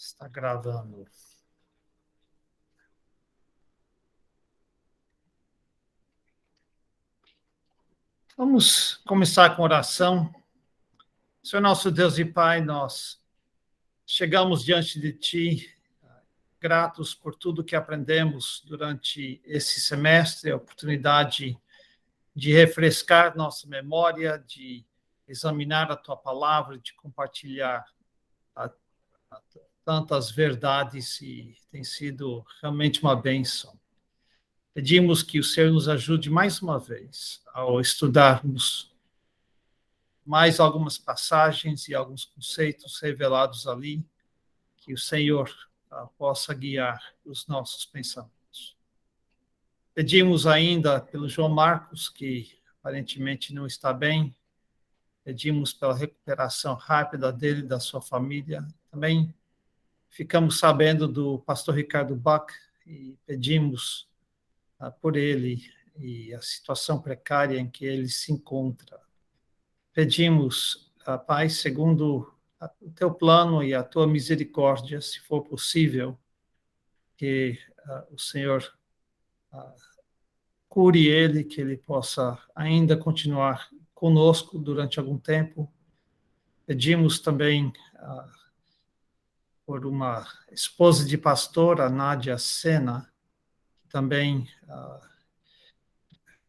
Está gravando. Vamos começar com oração. Senhor nosso Deus e Pai, nós chegamos diante de Ti, gratos por tudo que aprendemos durante esse semestre, a oportunidade de refrescar nossa memória, de examinar a Tua palavra, de compartilhar tantas verdades, e tem sido realmente uma bênção. Pedimos que o Senhor nos ajude mais uma vez ao estudarmos mais algumas passagens e alguns conceitos revelados ali, que o Senhor possa guiar os nossos pensamentos. Pedimos ainda pelo João Marcos, que aparentemente não está bem, pedimos pela recuperação rápida dele e da sua família. Também ficamos sabendo do pastor Ricardo Bach e pedimos por ele e a situação precária em que ele se encontra. Pedimos, Pai, segundo o teu plano e a tua misericórdia, se for possível, que o Senhor cure ele, que ele possa ainda continuar conosco durante algum tempo. Pedimos também por uma esposa de pastor, a Nádia Sena, que também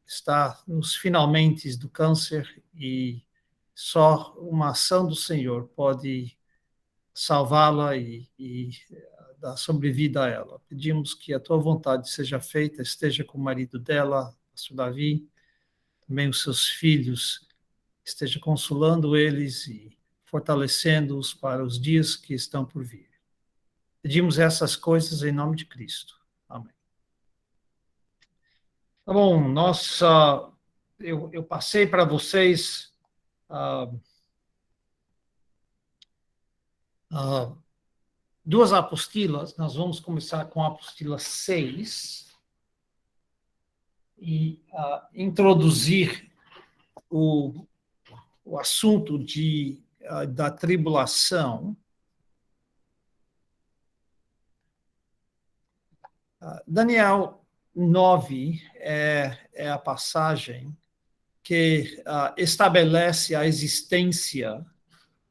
está nos finalmente do câncer, e só uma ação do Senhor pode salvá-la e dar sobrevida a ela. Pedimos que a tua vontade seja feita, esteja com o marido dela, pastor Davi, também os seus filhos, esteja consolando eles e fortalecendo-os para os dias que estão por vir. Pedimos essas coisas em nome de Cristo. Amém. Tá bom, eu passei para vocês duas apostilas. Nós vamos começar com a apostila 6 e introduzir o assunto da tribulação. Daniel 9 é a passagem que estabelece a existência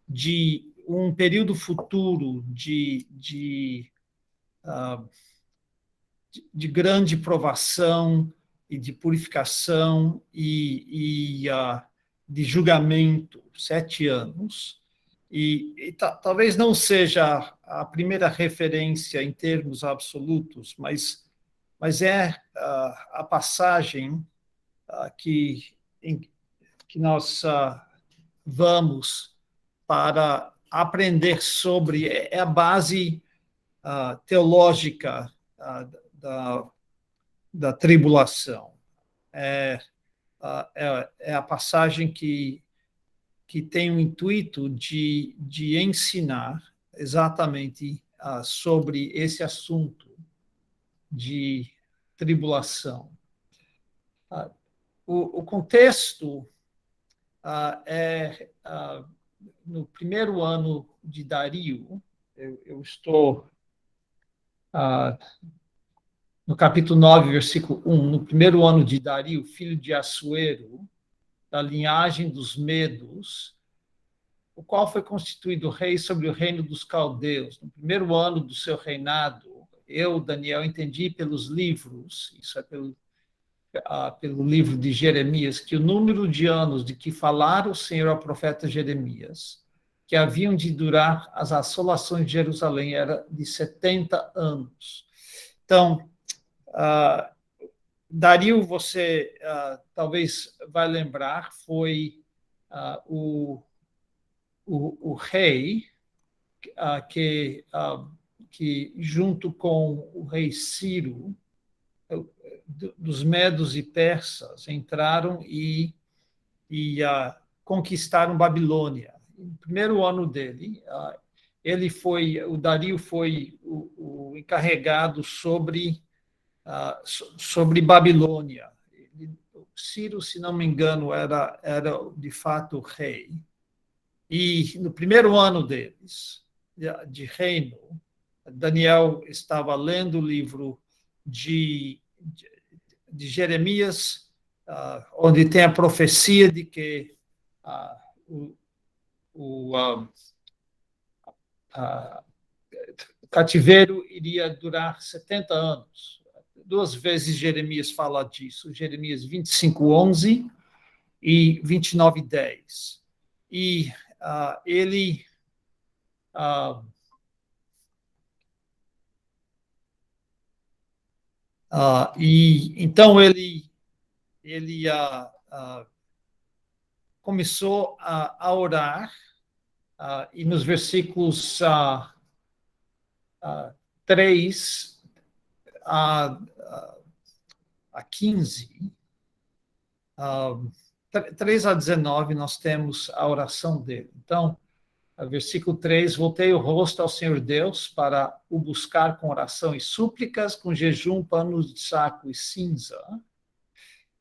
de um período futuro de grande provação e de purificação e de julgamento, 7 anos. E talvez não seja a primeira referência em termos absolutos, mas é a passagem que nós vamos para aprender sobre, é a base teológica da tribulação. É a passagem que tem o intuito de ensinar exatamente sobre esse assunto de tribulação. O contexto é no primeiro ano de Dario. Eu estou no capítulo 9, versículo 1, no primeiro ano de Dario, filho de Assuero, da linhagem dos Medos, o qual foi constituído rei sobre o reino dos caldeus. No primeiro ano do seu reinado, eu, Daniel, entendi pelos livros, isso é pelo livro de Jeremias, que o número de anos de que falara o Senhor ao profeta Jeremias, que haviam de durar as assolações de Jerusalém, era de 70 anos. Então, Dario, você talvez vai lembrar, foi o rei que junto com o rei Ciro, dos medos e persas, entraram e conquistaram Babilônia. No primeiro ano dele, o Dario foi o encarregado sobre Babilônia. Ciro, se não me engano, era de fato o rei. E no primeiro ano deles, de reino, Daniel estava lendo o livro de Jeremias, onde tem a profecia de que o cativeiro iria durar 70 anos. 2 vezes Jeremias fala disso, Jeremias 25:11 e 29:10. E ele então ele começou a orar, e nos versículos 3 a 15, 3 a 19, nós temos a oração dele. Então, versículo 3, voltei o rosto ao Senhor Deus para o buscar com oração e súplicas, com jejum, panos de saco e cinza.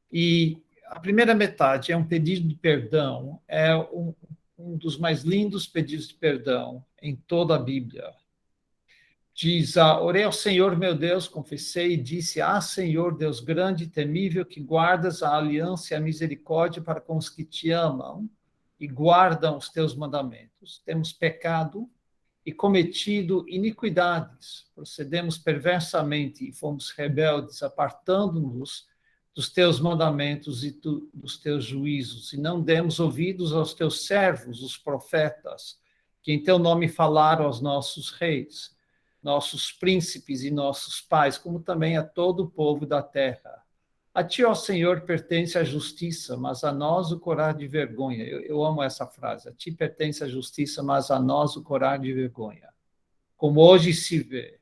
E a primeira metade é um pedido de perdão, é um dos mais lindos pedidos de perdão em toda a Bíblia. Diz, orei ao Senhor meu Deus, confessei e disse, Senhor Deus grande e temível, que guardas a aliança e a misericórdia para com os que te amam e guardam os teus mandamentos. Temos pecado e cometido iniquidades, procedemos perversamente e fomos rebeldes, apartando-nos dos teus mandamentos e dos teus juízos, e não demos ouvidos aos teus servos, os profetas, que em teu nome falaram aos nossos reis, nossos príncipes e nossos pais, como também a todo o povo da terra. A ti, ó Senhor, pertence a justiça, mas a nós o corar de vergonha. Eu amo essa frase. A ti pertence a justiça, mas a nós o corar de vergonha. Como hoje se vê,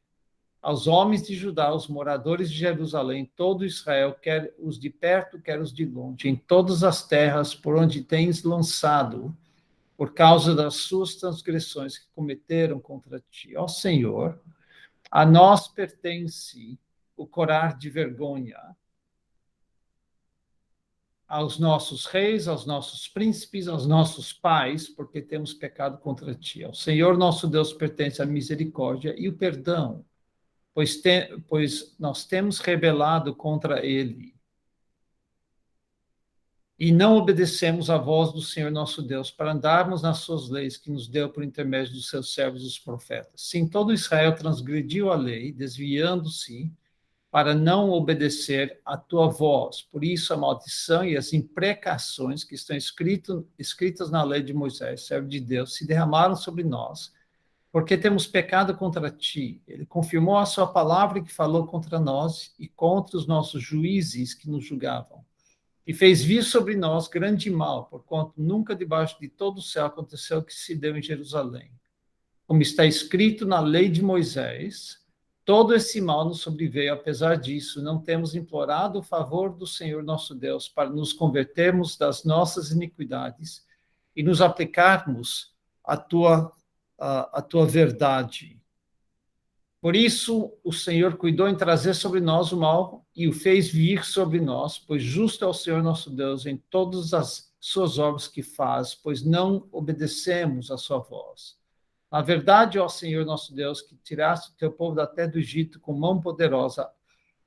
aos homens de Judá, os moradores de Jerusalém, todo Israel, quer os de perto, quer os de longe, em todas as terras por onde tens lançado, por causa das suas transgressões que cometeram contra ti. Ó Senhor, a nós pertence o corar de vergonha, aos nossos reis, aos nossos príncipes, aos nossos pais, porque temos pecado contra ti. Ao Senhor nosso Deus pertence a misericórdia e o perdão, pois nós temos rebelado contra ele e não obedecemos à voz do Senhor nosso Deus para andarmos nas suas leis que nos deu por intermédio dos seus servos os profetas. Sim, todo Israel transgrediu a lei, desviando-se para não obedecer à tua voz. Por isso a maldição e as imprecações que estão escritas na lei de Moisés, servo de Deus, se derramaram sobre nós, porque temos pecado contra ti. Ele confirmou a sua palavra que falou contra nós e contra os nossos juízes que nos julgavam. E fez vir sobre nós grande mal, porquanto nunca debaixo de todo o céu aconteceu o que se deu em Jerusalém. Como está escrito na lei de Moisés, todo esse mal nos sobreveio. Apesar disso, não temos implorado o favor do Senhor nosso Deus para nos convertermos das nossas iniquidades e nos aplicarmos à tua verdade. Por isso, o Senhor cuidou em trazer sobre nós o mal e o fez vir sobre nós, pois justo é o Senhor nosso Deus em todas as suas obras que faz, pois não obedecemos a sua voz. Na verdade, ó Senhor nosso Deus, que tiraste o teu povo da terra do Egito com mão poderosa,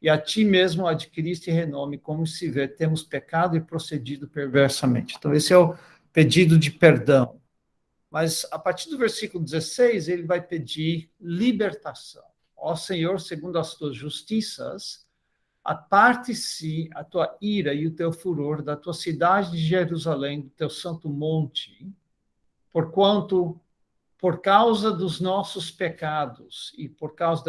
e a ti mesmo adquiriste renome, como se vê, temos pecado e procedido perversamente. Então, esse é o pedido de perdão. Mas, a partir do versículo 16, ele vai pedir libertação. Ó Senhor, segundo as tuas justiças, aparte-se a tua ira e o teu furor da tua cidade de Jerusalém, do teu santo monte, porquanto, por causa dos nossos pecados e por causa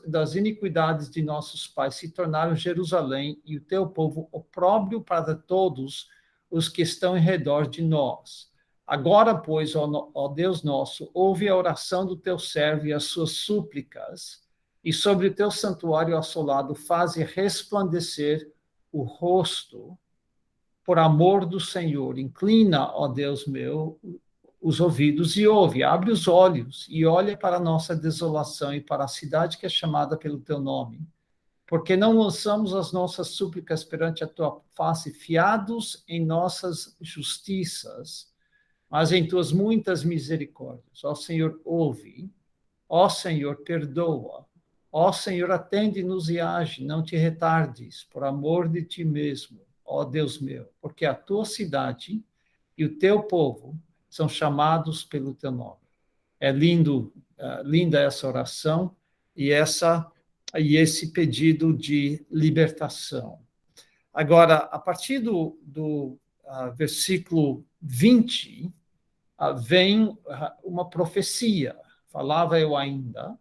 das iniquidades de nossos pais, se tornaram Jerusalém e o teu povo opróbrio para todos os que estão em redor de nós. Agora, pois, ó Deus nosso, ouve a oração do teu servo e as suas súplicas, e sobre o teu santuário assolado faze resplandecer o rosto por amor do Senhor. Inclina, ó Deus meu, os ouvidos e ouve, abre os olhos e olha para a nossa desolação e para a cidade que é chamada pelo teu nome. Porque não lançamos as nossas súplicas perante a tua face, fiados em nossas justiças, mas em tuas muitas misericórdias. Ó Senhor, ouve Ó Senhor, perdoa. Ó Senhor, atende-nos e age, não te retardes, por amor de ti mesmo, ó Deus meu, porque a tua cidade e o teu povo são chamados pelo teu nome. É lindo, linda essa oração e esse pedido de libertação. Agora, a partir do versículo 20, vem uma profecia. Falava eu ainda,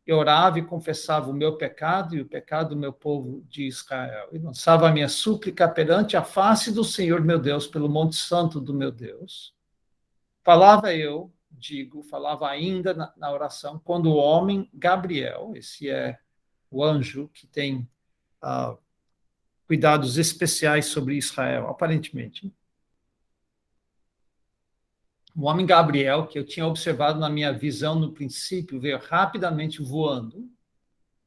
eu orava e confessava o meu pecado e o pecado do meu povo de Israel, e lançava a minha súplica perante a face do Senhor meu Deus, pelo monte santo do meu Deus. Falava eu, falava ainda na oração, quando o homem Gabriel, esse é o anjo que tem cuidados especiais sobre Israel, aparentemente, o homem Gabriel, que eu tinha observado na minha visão no princípio, veio rapidamente voando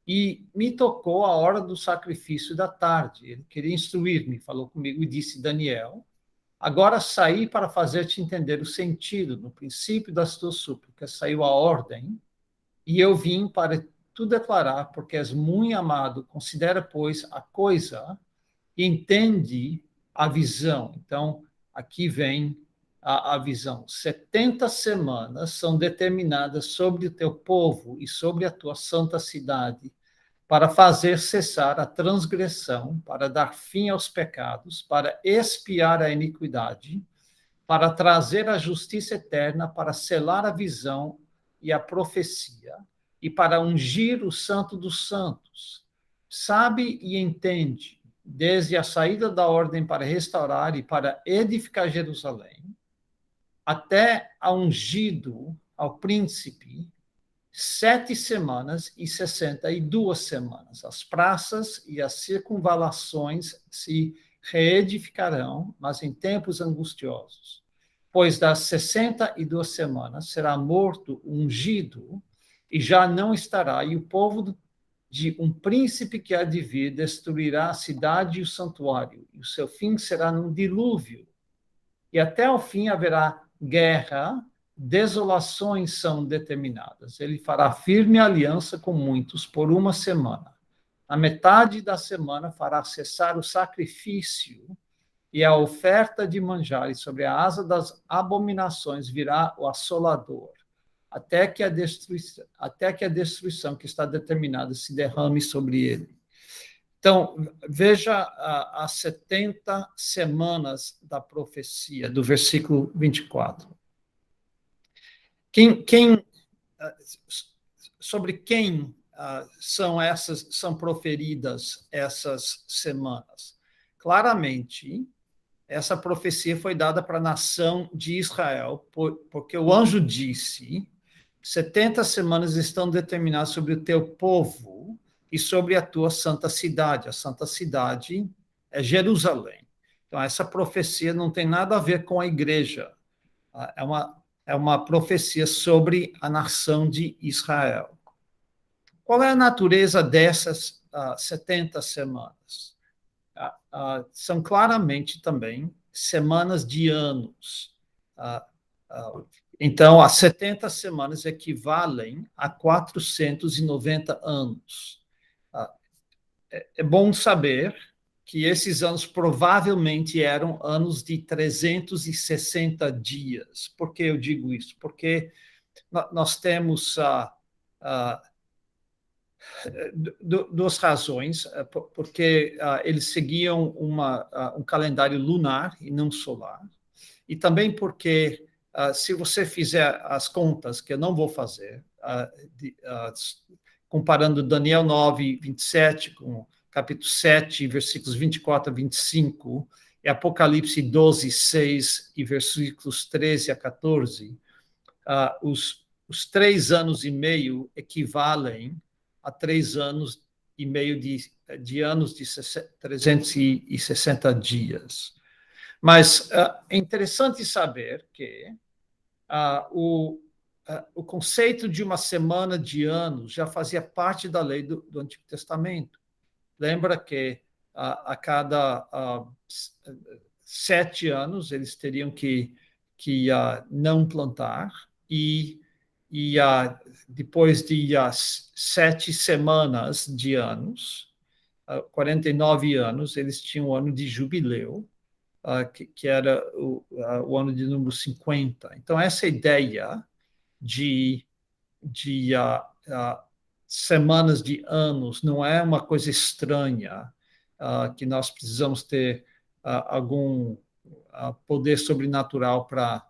e me tocou a hora do sacrifício da tarde. Ele queria instruir-me, falou comigo e disse: Daniel, agora saí para fazer-te entender o sentido. No princípio das tuas súplicas saiu a ordem, e eu vim para tu declarar, porque és muito amado. Considera, pois, a coisa e entende a visão. Então, aqui vem a visão. 70 semanas são determinadas sobre o teu povo e sobre a tua santa cidade, para fazer cessar a transgressão, para dar fim aos pecados, para expiar a iniquidade, para trazer a justiça eterna, para selar a visão e a profecia, e para ungir o santo dos santos. Sabe e entende, desde a saída da ordem para restaurar e para edificar Jerusalém, até a ungido ao príncipe, 7 semanas e 62 semanas. As praças e as circunvalações se reedificarão, mas em tempos angustiosos. Pois das 62 semanas será morto o ungido, e já não estará, e o povo de um príncipe que há de vir destruirá a cidade e o santuário, e o seu fim será num dilúvio. E até o fim haverá guerra, desolações são determinadas. Ele fará firme aliança com muitos por uma semana. Na metade da semana fará cessar o sacrifício e a oferta de manjares. Sobre a asa das abominações virá o assolador, até que a destruição que está determinada se derrame sobre ele. Então, veja as 70 semanas da profecia, do versículo 24. Sobre quem são proferidas essas semanas? Claramente, essa profecia foi dada para a nação de Israel, porque o anjo disse: 70 semanas estão determinadas sobre o teu povo e sobre a tua santa cidade. A santa cidade é Jerusalém. Então, essa profecia não tem nada a ver com a igreja. É uma profecia sobre a nação de Israel. Qual é a natureza dessas 70 semanas? São claramente também semanas de anos. Então, as 70 semanas equivalem a 490 anos. É bom saber que esses anos provavelmente eram anos de 360 dias. Por que eu digo isso? Porque nós temos duas razões, porque eles seguiam um calendário lunar e não solar, e também porque, se você fizer as contas, que eu não vou fazer, comparando Daniel 9, 27 com capítulo 7, versículos 24 a 25, e Apocalipse 12, 6 e versículos 13 a 14, os 3 anos e meio equivalem a 3 anos e meio de anos de 360 dias. Mas é interessante saber que o conceito de uma semana de anos já fazia parte da lei do Antigo Testamento. Lembra que a cada 7 anos eles teriam que não plantar, e depois de 7 semanas de anos, 49 anos, eles tinham o ano de jubileu, que era o ano de número 50. Então, essa ideia de semanas de anos não é uma coisa estranha, que nós precisamos ter algum poder sobrenatural para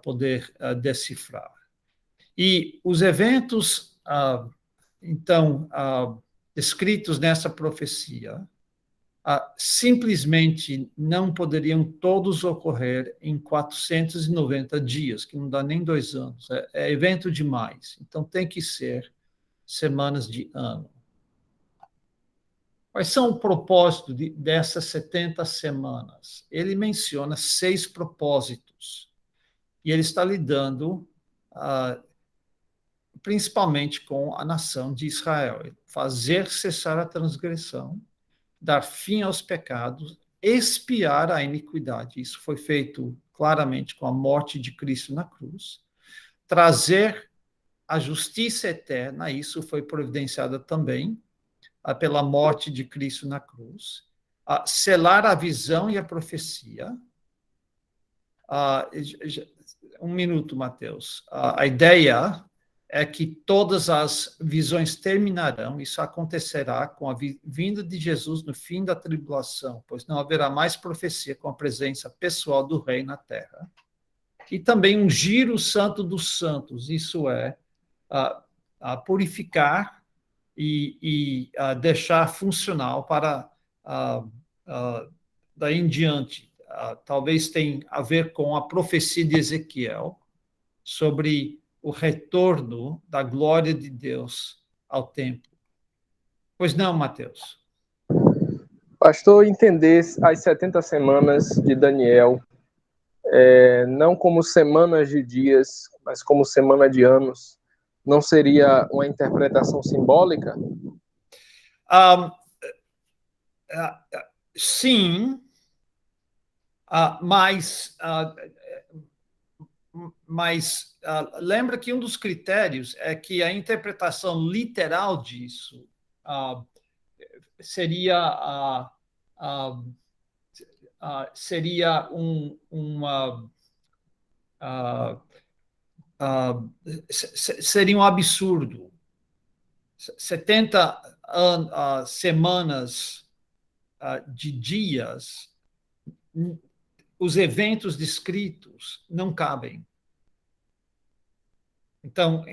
poder decifrar. E os eventos, então, descritos nessa profecia, simplesmente não poderiam todos ocorrer em 490 dias, que não dá nem 2 anos. É evento demais. Então, tem que ser semanas de ano. Quais são o propósito dessas 70 semanas? Ele menciona 6 propósitos. E ele está lidando principalmente com a nação de Israel. Fazer cessar a transgressão, dar fim aos pecados, expiar a iniquidade. Isso foi feito claramente com a morte de Cristo na cruz. Trazer a justiça eterna, isso foi providenciado também pela morte de Cristo na cruz. Selar a visão e a profecia. Um minuto, Mateus. A ideia é que todas as visões terminarão, isso acontecerá com a vinda de Jesus no fim da tribulação, pois não haverá mais profecia com a presença pessoal do Rei na terra. E também ungir o santo dos santos, isso é, purificar e deixar funcional para daí em diante. Talvez tenha a ver com a profecia de Ezequiel sobre o retorno da glória de Deus ao templo. Pois não, Mateus? Pastor, entender as 70 semanas de Daniel, não como semanas de dias, mas como semana de anos, não seria uma interpretação simbólica? Sim, mas lembra que um dos critérios é que a interpretação literal disso seria seria um absurdo. 70 semanas de dias, os eventos descritos não cabem. Então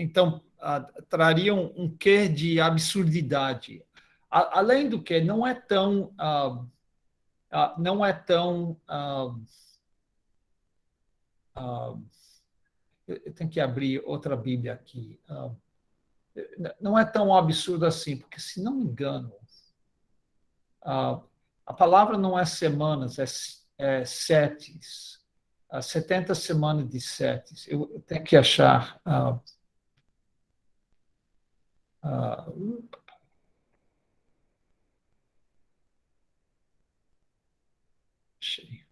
trariam um quê de absurdidade. Além do que, não é tão eu tenho que abrir outra Bíblia aqui. Não é tão absurdo assim, porque, se não me engano, a palavra não é semanas, é setes. 70 semanas de setes. Eu tenho que achar. Achei.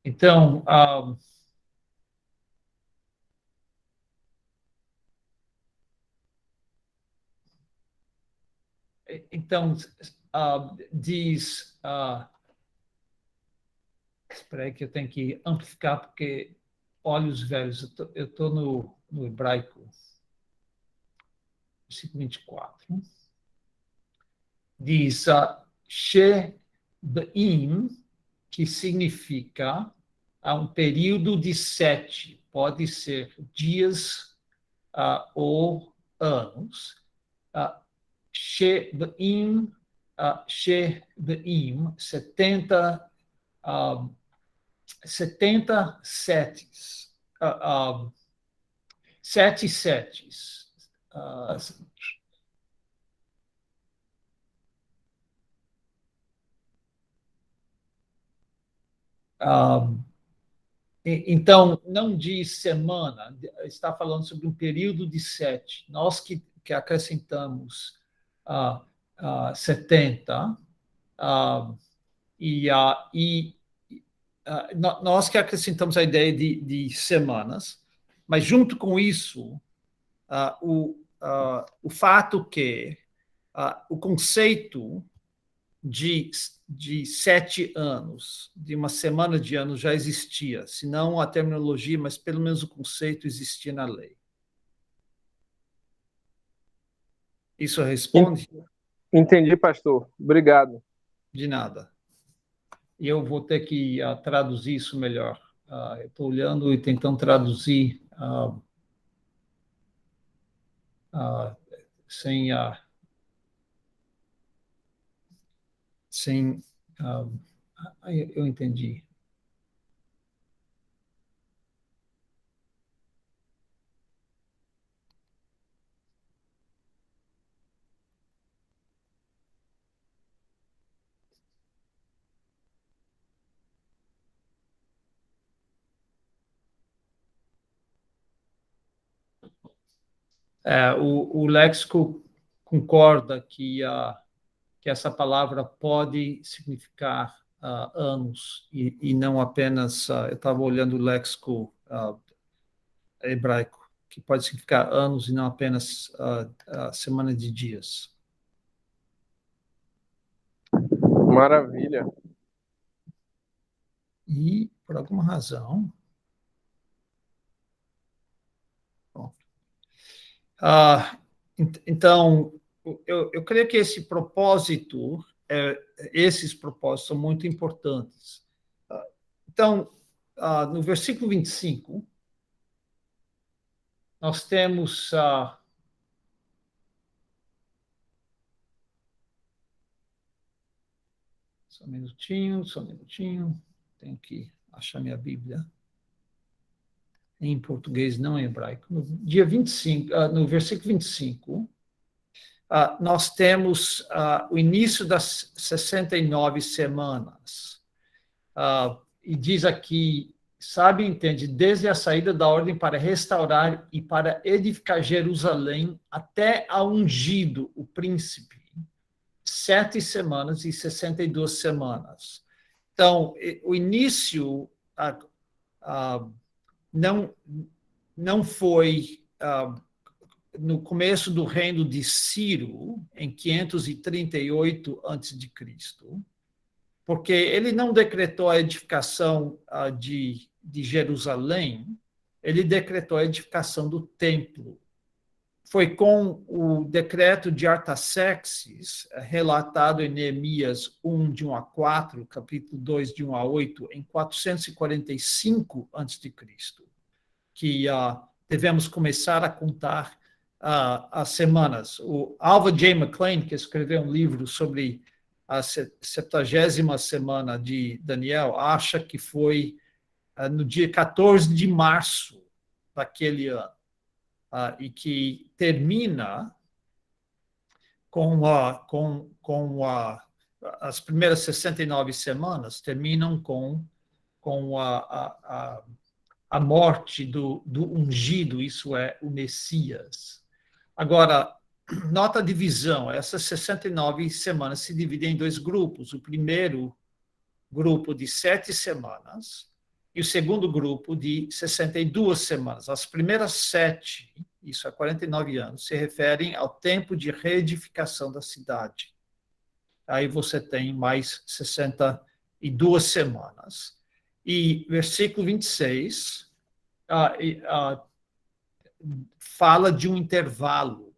Então, diz. Espera aí que eu tenho que amplificar, porque olhos velhos, eu estou no hebraico, versículo 24. Diz She'b'im, que significa um período de 7, pode ser dias ou anos. She'b'im, 70 setes. 7 setes. Então, não diz semana, está falando sobre um período de 7. Nós que que acrescentamos 70, nós que acrescentamos a ideia de semanas, mas junto com isso, o fato que o conceito de 7 anos, de uma semana de anos, já existia, se não a terminologia, mas pelo menos o conceito existia na lei. Isso responde? Entendi, pastor. Obrigado. De nada. E eu vou ter que traduzir isso melhor. Eu estou olhando e tentando traduzir sem eu entendi. O léxico concorda que essa palavra pode significar anos e não apenas. Eu estava olhando o léxico hebraico, que pode significar anos e não apenas semana de dias. Maravilha. E, por alguma razão. Então, eu creio que esses propósitos são muito importantes. Então, no versículo 25, nós temos só um minutinho, tenho que achar minha Bíblia em português, não em hebraico. No dia 25, no versículo 25, nós temos o início das 69 semanas. E diz aqui, sabe e entende, desde a saída da ordem para restaurar e para edificar Jerusalém até a ungido, o príncipe, 7 semanas e 62 semanas. Então, o início não foi no começo do reino de Ciro, em 538 a.C., porque ele não decretou a edificação de Jerusalém, ele decretou a edificação do templo. Foi com o decreto de Artaxerxes, relatado em Neemias 1, de 1 a 4, capítulo 2, de 1 a 8, em 445 a.C., que devemos começar a contar as semanas. O Alva J. McClain, que escreveu um livro sobre a 70ª semana de Daniel, acha que foi no dia 14 de março daquele ano, e que termina com as primeiras 69 semanas, terminam com a morte do ungido, isso é, o Messias. Agora, nota a divisão, essas 69 semanas se dividem em 2 grupos. O primeiro grupo de 7 semanas e o segundo grupo de 62 semanas. As primeiras 7, isso há 49 anos, se referem ao tempo de reedificação da cidade. Aí você tem mais 62 semanas. E versículo 26 fala de um intervalo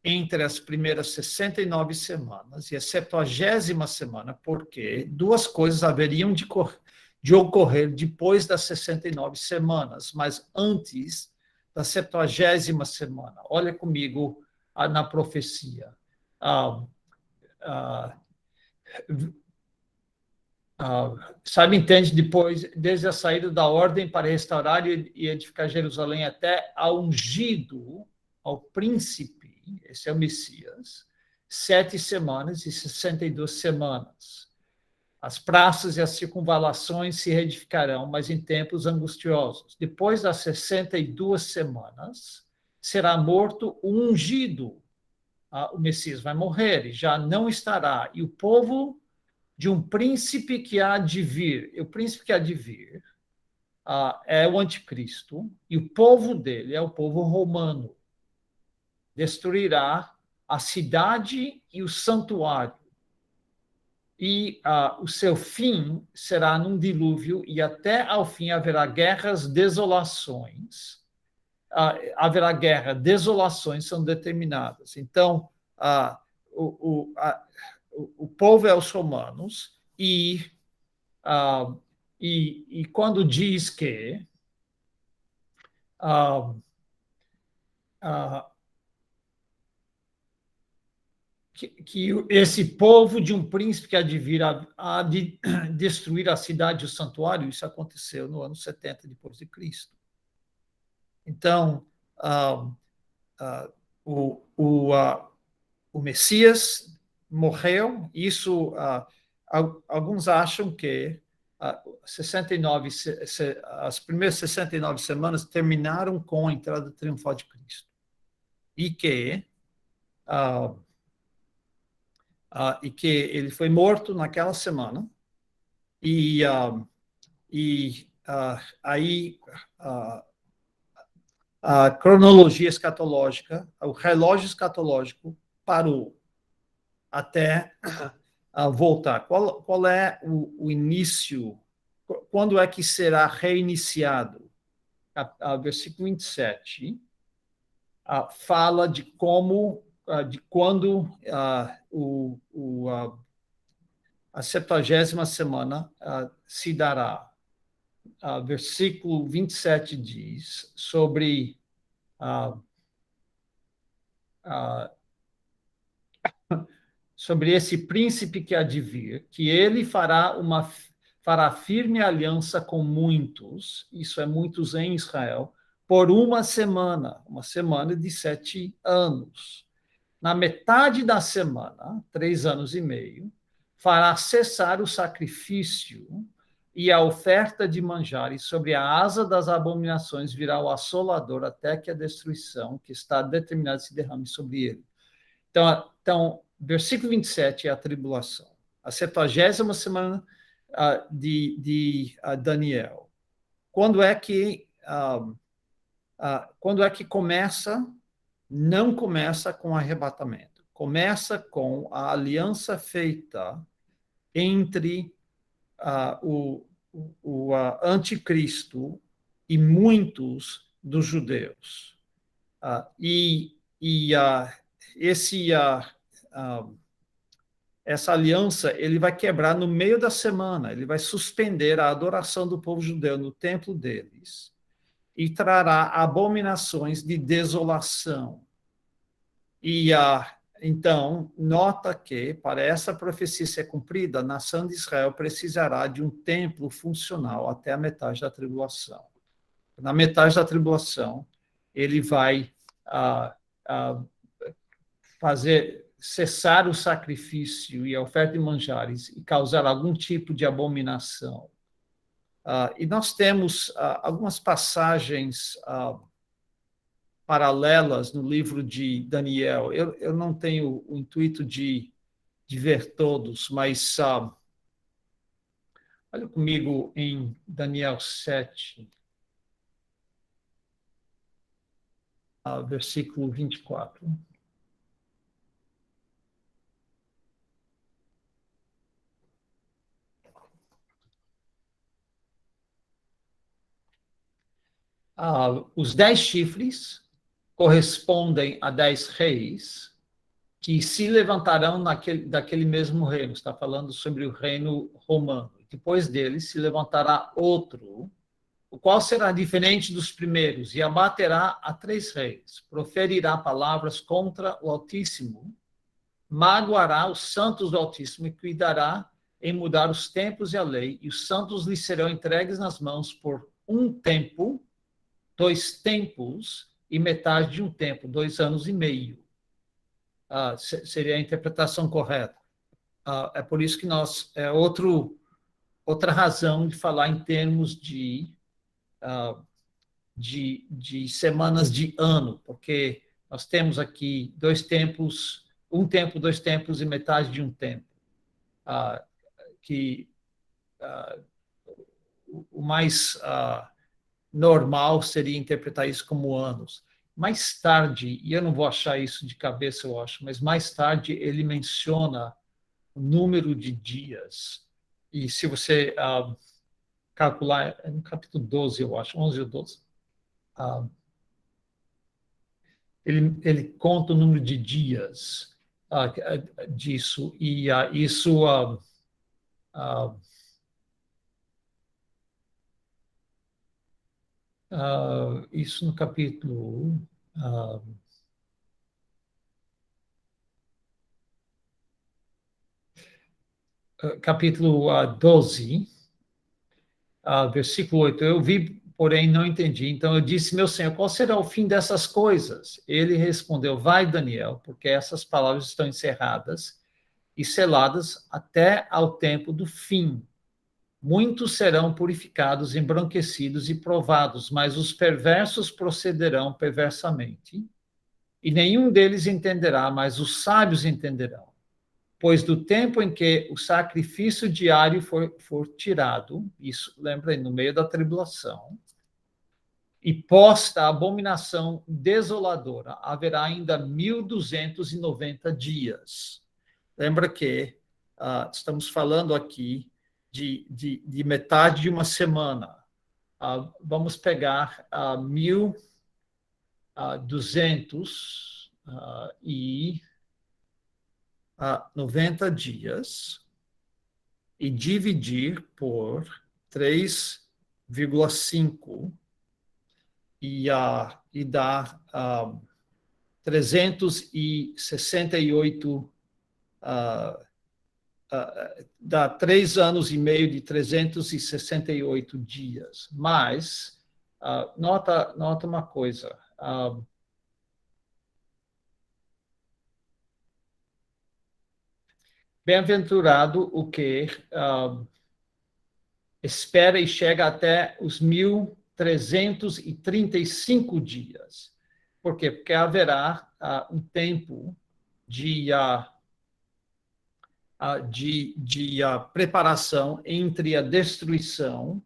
entre as primeiras 69 semanas e a 70ª semana, porque 2 coisas haveriam de ocorrer depois das 69 semanas, mas antes da 70ª semana. Olha comigo na profecia. Sabe, entende, depois, desde a saída da ordem para restaurar e edificar Jerusalém até ao ungido, ao príncipe, esse é o Messias, 7 semanas e 62 semanas. As praças e as circunvalações se reedificarão, mas em tempos angustiosos. Depois das 62 semanas, será morto o ungido. O Messias vai morrer e já não estará. E o povo de um príncipe que há de vir, o príncipe que há de vir é o anticristo, e o povo dele é o povo romano. Destruirá a cidade e o santuário. E o seu fim será num dilúvio, e até ao fim haverá guerras, desolações. Haverá guerra, desolações são determinadas. Então, o povo é os romanos, e quando diz que esse povo de um príncipe que há de vir a de destruir a cidade e o santuário, isso aconteceu no ano 70 depois de Cristo. Então, o Messias morreu. Isso, alguns acham que 69, as primeiras 69 semanas terminaram com a entrada triunfal de Cristo. E que ele foi morto naquela semana, e aí a cronologia escatológica, o relógio escatológico parou até voltar. Qual é o início? Quando é que será reiniciado? Versículo 27 fala de como, de quando a 70ª semana se dará. Versículo 27 diz sobre sobre esse príncipe que há de vir, que ele fará firme aliança com muitos, isso é muitos em Israel, por uma semana de 7 anos. Na metade da semana, 3 anos e meio, fará cessar o sacrifício e a oferta de manjares. Sobre a asa das abominações virá o assolador, até que a destruição que está determinada se derrame sobre ele. Então, versículo 27 é a tribulação. A 70ª semana de Daniel. Quando é que começa? Não começa com arrebatamento. Começa com a aliança feita entre o anticristo e muitos dos judeus. Essa aliança ele vai quebrar no meio da semana, ele vai suspender a adoração do povo judeu no templo deles e trará abominações de desolação. Então, nota que, para essa profecia ser cumprida, a nação de Israel precisará de um templo funcional até a metade da tribulação. Na metade da tribulação, ele vai fazer cessar o sacrifício e a oferta de manjares e causar algum tipo de abominação. E nós temos algumas passagens paralelas no livro de Daniel. Eu não tenho o intuito de ver todos, mas olha comigo em Daniel 7, versículo 24. Os 10 chifres correspondem a 10 reis que se levantarão daquele mesmo reino. Está falando sobre o reino romano. Depois dele se levantará outro, o qual será diferente dos primeiros, e abaterá a 3 reis. Proferirá palavras contra o Altíssimo, magoará os santos do Altíssimo e cuidará em mudar os tempos e a lei, e os santos lhe serão entregues nas mãos por um tempo, 2 tempos e metade de um tempo, 2 anos e meio. Seria a interpretação correta. É por isso que outra razão de falar em termos de de semanas de ano, porque nós temos aqui 2 tempos, 1 tempo, 2 tempos e metade de 1 tempo. Que o mais normal seria interpretar isso como anos. Mais tarde, e eu não vou achar isso de cabeça, eu acho, mas mais tarde ele menciona o número de dias. E se você calcular, é no capítulo 12, eu acho, 11 ou 12, ele conta o número de dias disso, e isso isso no capítulo capítulo 12, versículo 8. Eu vi, porém não entendi. Então eu disse, meu Senhor, qual será o fim dessas coisas? Ele respondeu, vai, Daniel, porque essas palavras estão encerradas e seladas até ao tempo do fim. Muitos serão purificados, embranquecidos e provados, mas os perversos procederão perversamente. E nenhum deles entenderá, mas os sábios entenderão. Pois do tempo em que o sacrifício diário for tirado, isso, lembra aí, no meio da tribulação, e posta a abominação desoladora, haverá ainda 1.290 dias. Lembra que estamos falando aqui de metade de uma semana. Vamos pegar 1.290 dias e dividir por 3,5 e dar 368, dá 3 anos e meio de 368 dias. Mas, nota uma coisa, bem-aventurado o que espera e chega até os 1.335 dias. Por quê? Porque haverá um tempo de preparação entre a destruição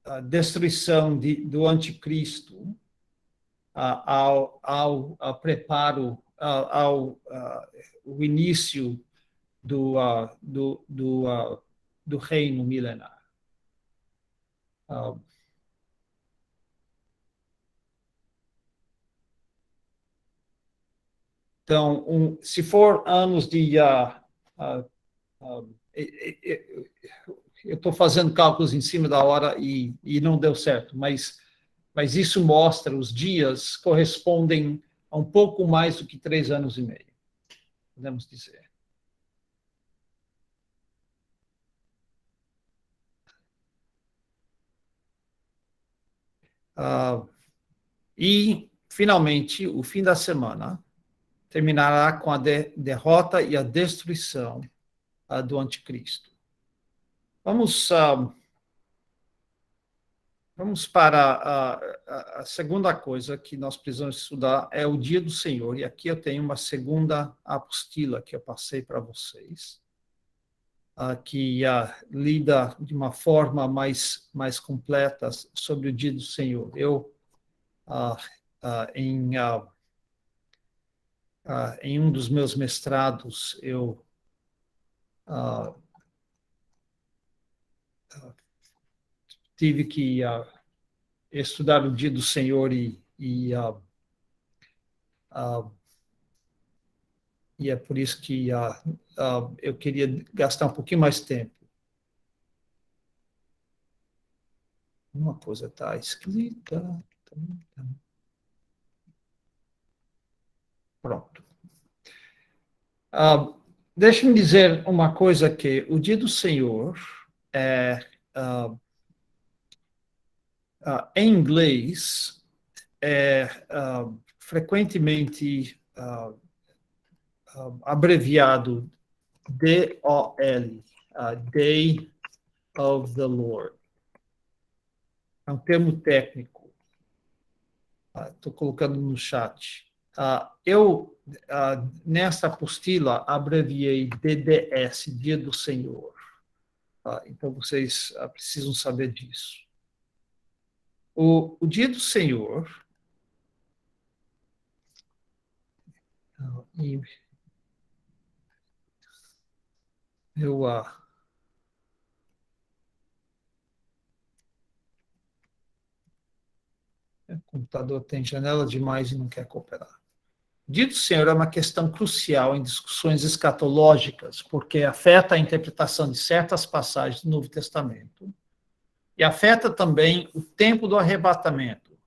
a destruição do anticristo ao preparo, o início do reino milenar. Então, se for anos de... eu estou fazendo cálculos em cima da hora e não deu certo, mas isso mostra, os dias correspondem a um pouco mais do que 3 anos e meio, podemos dizer. E, finalmente, o fim da semana terminará com a derrota e a destruição do anticristo. Vamos para a segunda coisa que nós precisamos estudar, é o dia do Senhor. E aqui eu tenho uma segunda apostila que eu passei para vocês, que lida de uma forma mais completa sobre o dia do Senhor. Eu, em um dos meus mestrados, eu tive que estudar o dia do Senhor e é por isso que eu queria gastar um pouquinho mais tempo. Uma coisa está escrita. Pronto. Deixa-me dizer uma coisa, que o dia do Senhor em inglês frequentemente abreviado DOL, Day of the Lord. É um termo técnico. Estou colocando no chat. Eu, nessa apostila, abreviei DDS, Dia do Senhor. Então, vocês precisam saber disso. O Dia do Senhor... O computador tem janela demais e não quer cooperar. O Dia do Senhor é uma questão crucial em discussões escatológicas, porque afeta a interpretação de certas passagens do Novo Testamento e afeta também o tempo do arrebatamento,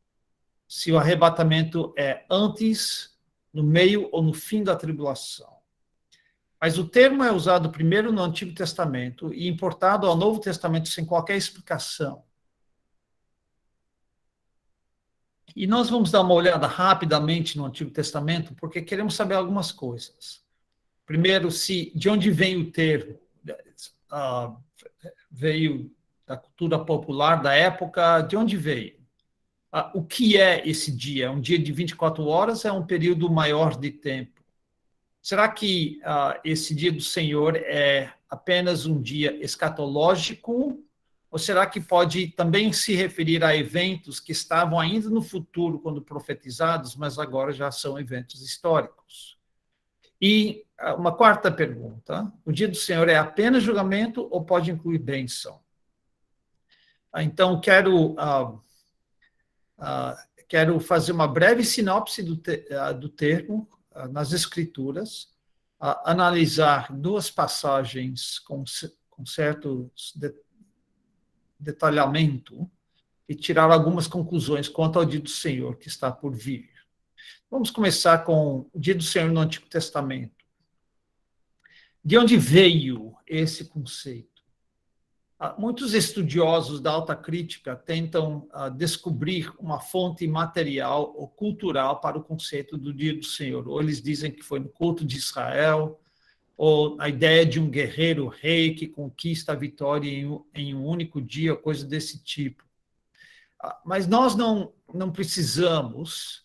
se o arrebatamento é antes, no meio ou no fim da tribulação. Mas o termo é usado primeiro no Antigo Testamento e importado ao Novo Testamento sem qualquer explicação. E nós vamos dar uma olhada rapidamente no Antigo Testamento, porque queremos saber algumas coisas. Primeiro, de onde vem o termo? Veio da cultura popular da época, de onde veio? O que é esse dia? É um dia de 24 horas? É um período maior de tempo? Será que esse dia do Senhor é apenas um dia escatológico? Ou será que pode também se referir a eventos que estavam ainda no futuro, quando profetizados, mas agora já são eventos históricos? E uma quarta pergunta: o dia do Senhor é apenas julgamento ou pode incluir bênção? Então, quero fazer uma breve sinopse do termo nas Escrituras, analisar duas passagens com certo detalhamento e tirar algumas conclusões quanto ao dia do Senhor que está por vir. Vamos começar com o dia do Senhor no Antigo Testamento. De onde veio esse conceito? Muitos estudiosos da alta crítica tentam descobrir uma fonte material ou cultural para o conceito do dia do Senhor. Ou eles dizem que foi no culto de Israel, ou a ideia de um guerreiro rei que conquista a vitória em um único dia, coisa desse tipo. Mas nós não precisamos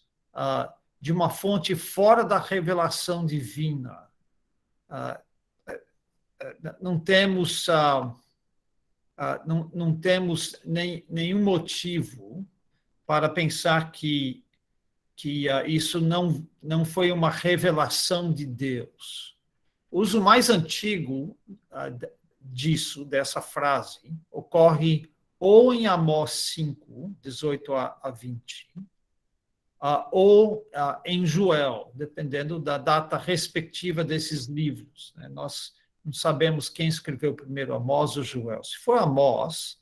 de uma fonte fora da revelação divina. Não temos nenhum motivo para pensar que isso não foi uma revelação de Deus. O uso mais antigo dessa frase, ocorre ou em Amós 5, 18 a 20, ou em Joel, dependendo da data respectiva desses livros. Nós não sabemos quem escreveu primeiro, Amós ou Joel. Se for Amós,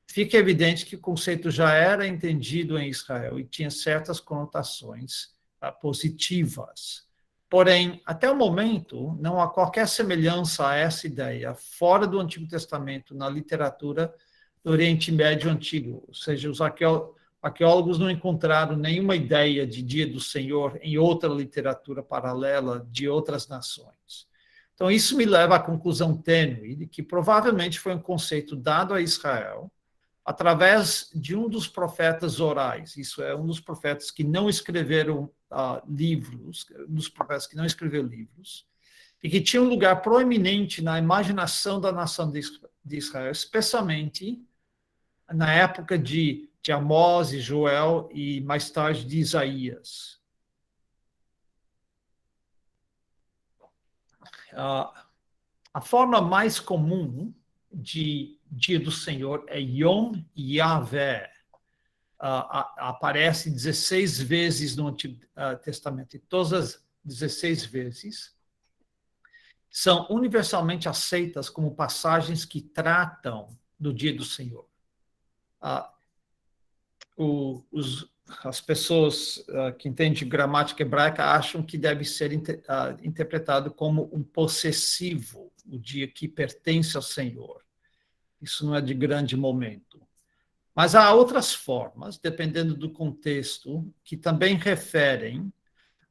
fica evidente que o conceito já era entendido em Israel e tinha certas conotações positivas. Porém, até o momento, não há qualquer semelhança a essa ideia fora do Antigo Testamento, na literatura do Oriente Médio Antigo. Ou seja, os arqueólogos não encontraram nenhuma ideia de Dia do Senhor em outra literatura paralela de outras nações. Então, isso me leva à conclusão tênue de que provavelmente foi um conceito dado a Israel através de um dos profetas orais. Isso é, um dos profetas que não escreveram livros, um dos profetas que não escreveu livros, e que tinha um lugar proeminente na imaginação da nação de Israel, especialmente na época de Amós e Joel e mais tarde de Isaías. A forma mais comum de Dia do Senhor é Yom Yahvé. Aparece 16 vezes no Antigo Testamento, e todas as 16 vezes são universalmente aceitas como passagens que tratam do Dia do Senhor. As pessoas que entendem gramática hebraica acham que deve ser interpretado como um possessivo, o dia que pertence ao Senhor. Isso não é de grande momento. Mas há outras formas, dependendo do contexto, que também referem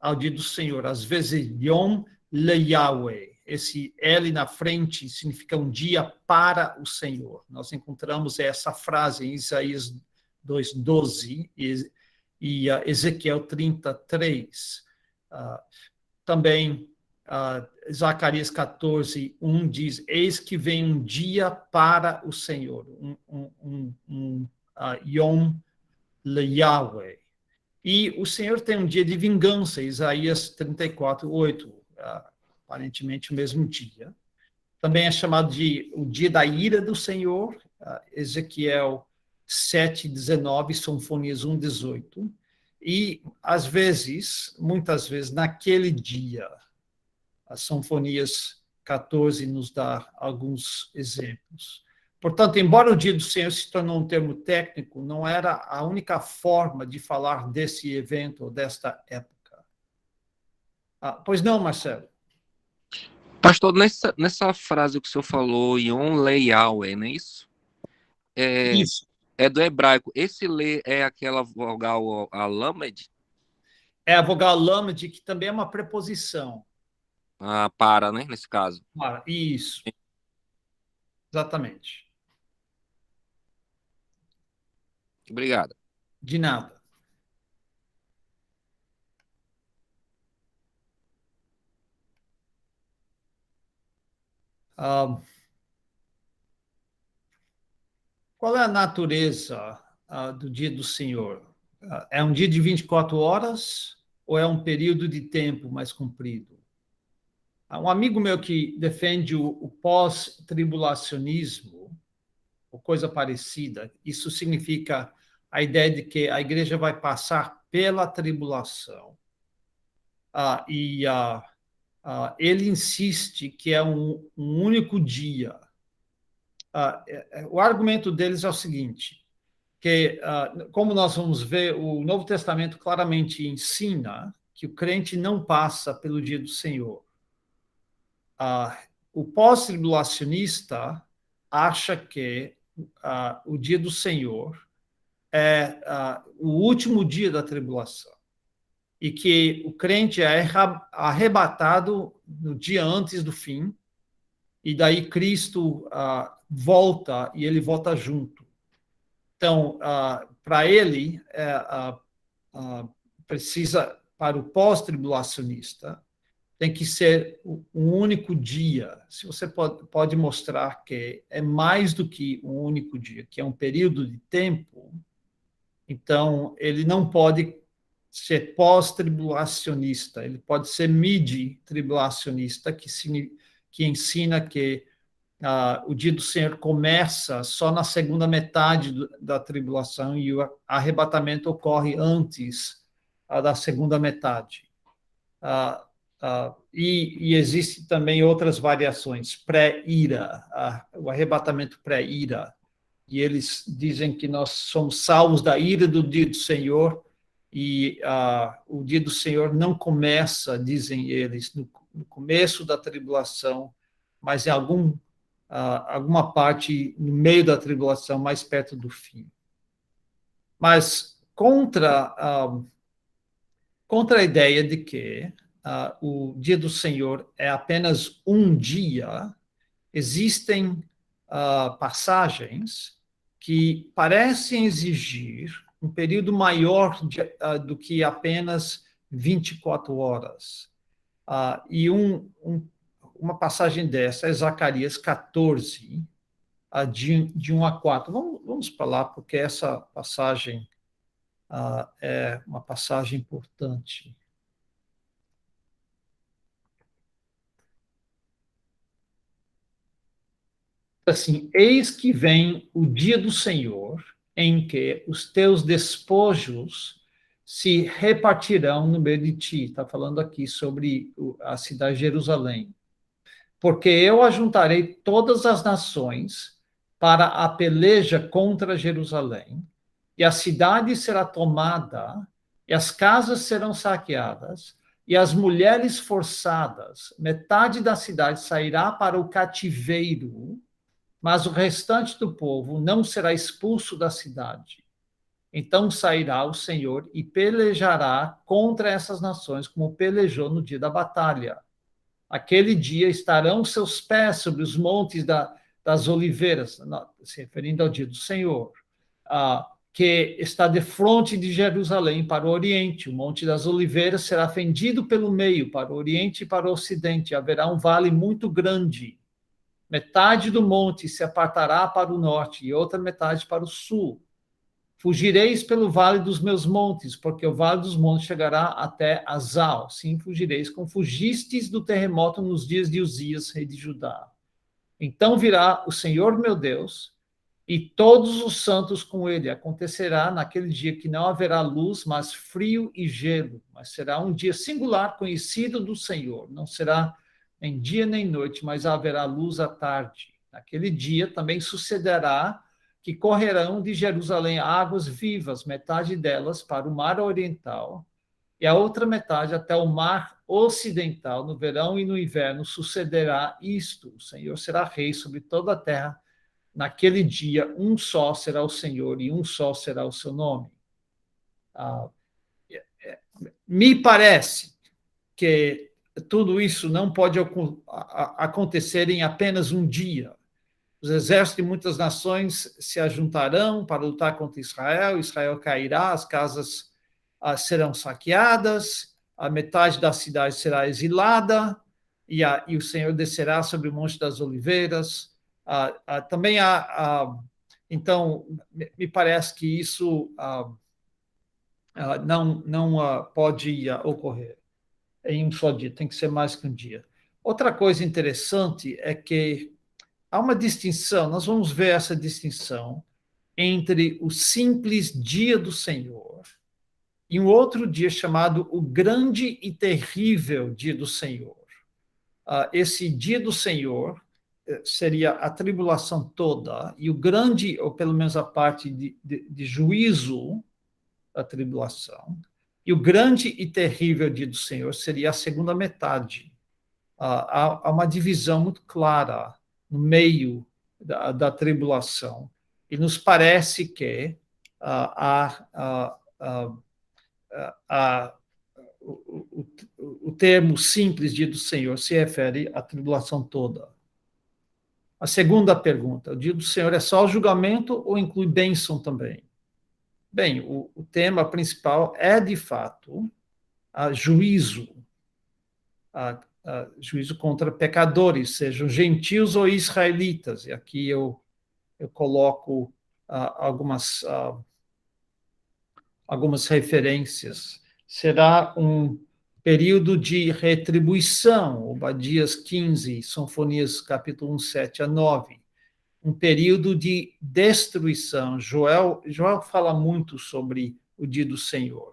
ao dia do Senhor. Às vezes, Yom Le Yahweh, esse L na frente significa um dia para o Senhor. Nós encontramos essa frase em Isaías 2:12 e Ezequiel 33. Também Zacarias 14:1 diz: eis que vem um dia para o Senhor, Yom Yahweh. E o Senhor tem um dia de vingança, Isaías 34:8, aparentemente o mesmo dia. Também é chamado de o dia da ira do Senhor, Ezequiel 7:19, Sinfonias 1:18. E, às vezes, muitas vezes, naquele dia, as Sinfonias 14 nos dá alguns exemplos. Portanto, embora o dia do Senhor se tornou um termo técnico, não era a única forma de falar desse evento ou desta época. Pois não, Marcelo? Pastor, nessa frase que o senhor falou, Yom Yahweh, não é isso? Isso. É do hebraico. Esse lê é aquela vogal a lamed? É a vogal lamed, que também é uma preposição. Para, né? Nesse caso. Isso. Exatamente. Obrigado. De nada. Qual é a natureza do dia do Senhor? É um dia de 24 horas ou é um período de tempo mais comprido? Um amigo meu que defende o pós-tribulacionismo, ou coisa parecida, isso significa a ideia de que a igreja vai passar pela tribulação. Ele insiste que é um único dia. O argumento deles é o seguinte, que, como nós vamos ver, o Novo Testamento claramente ensina que o crente não passa pelo dia do Senhor. O pós-tribulacionista acha que o dia do Senhor é o último dia da tribulação e que o crente é arrebatado no dia antes do fim e daí Cristo volta e ele volta junto. Então, para ele, precisa, para o pós-tribulacionista, tem que ser um único dia. Se você pode mostrar que é mais do que um único dia, que é um período de tempo, então ele não pode ser pós-tribulacionista, ele pode ser midi-tribulacionista, que ensina que o dia do Senhor começa só na segunda metade da tribulação e o arrebatamento ocorre antes da segunda metade. E existem também outras variações, pré-ira, o arrebatamento pré-ira, e eles dizem que nós somos salvos da ira do dia do Senhor, e o dia do Senhor não começa, dizem eles, no começo da tribulação, mas em alguma parte no meio da tribulação, mais perto do fim. Mas contra a ideia de que o dia do Senhor é apenas um dia, existem passagens que parecem exigir um período maior do que apenas 24 horas. E uma passagem dessa é Zacarias 14, de 1 a 4. Vamos para lá, porque essa passagem é uma passagem importante. Assim, eis que vem o dia do Senhor, em que os teus despojos se repartirão no meio de ti. Está falando aqui sobre a cidade de Jerusalém. Porque eu ajuntarei todas as nações para a peleja contra Jerusalém, e a cidade será tomada, e as casas serão saqueadas, e as mulheres forçadas, metade da cidade sairá para o cativeiro, mas o restante do povo não será expulso da cidade. Então sairá o Senhor e pelejará contra essas nações, como pelejou no dia da batalha. Aquele dia estarão seus pés sobre os montes das oliveiras, se referindo ao dia do Senhor, que está defronte de Jerusalém para o oriente. O Monte das Oliveiras será fendido pelo meio, para o oriente e para o ocidente. Haverá um vale muito grande. Metade do monte se apartará para o norte e outra metade para o sul. Fugireis pelo vale dos meus montes, porque o vale dos montes chegará até Azal. Sim, fugireis, como fugistes do terremoto nos dias de Uzias, rei de Judá. Então virá o Senhor meu Deus e todos os santos com ele. Acontecerá naquele dia que não haverá luz, mas frio e gelo. Mas será um dia singular, conhecido do Senhor. Não será nem dia nem noite, mas haverá luz à tarde. Naquele dia também sucederá que correrão de Jerusalém águas vivas, metade delas para o mar oriental, e a outra metade até o mar ocidental. No verão e no inverno sucederá isto. O Senhor será rei sobre toda a terra. Naquele dia, um só será o Senhor e um só será o seu nome. Me parece que tudo isso não pode acontecer em apenas um dia. Os exércitos de muitas nações se ajuntarão para lutar contra Israel. Israel cairá, as casas serão saqueadas, a metade da cidade será exilada, e o Senhor descerá sobre o Monte das Oliveiras. Também então, me parece que isso não pode ocorrer em um só dia, tem que ser mais que um dia. Outra coisa interessante é que há uma distinção, nós vamos ver essa distinção entre o simples dia do Senhor e um outro dia chamado o grande e terrível dia do Senhor. Esse dia do Senhor seria a tribulação toda, e o grande, ou pelo menos a parte de juízo da tribulação, e o grande e terrível dia do Senhor seria a segunda metade. Há uma divisão muito clara no meio da tribulação, e nos parece que o termo simples dia do Senhor se refere à tribulação toda. A segunda pergunta, o dia do Senhor é só o julgamento ou inclui bênção também? Bem, o tema principal é, de fato, juízo. Juízo contra pecadores, sejam gentios ou israelitas. E aqui eu coloco algumas referências. Será um período de retribuição, Obadias 15, Sofonias capítulo 1, 7 a 9. Um período de destruição. Joel fala muito sobre o dia do Senhor.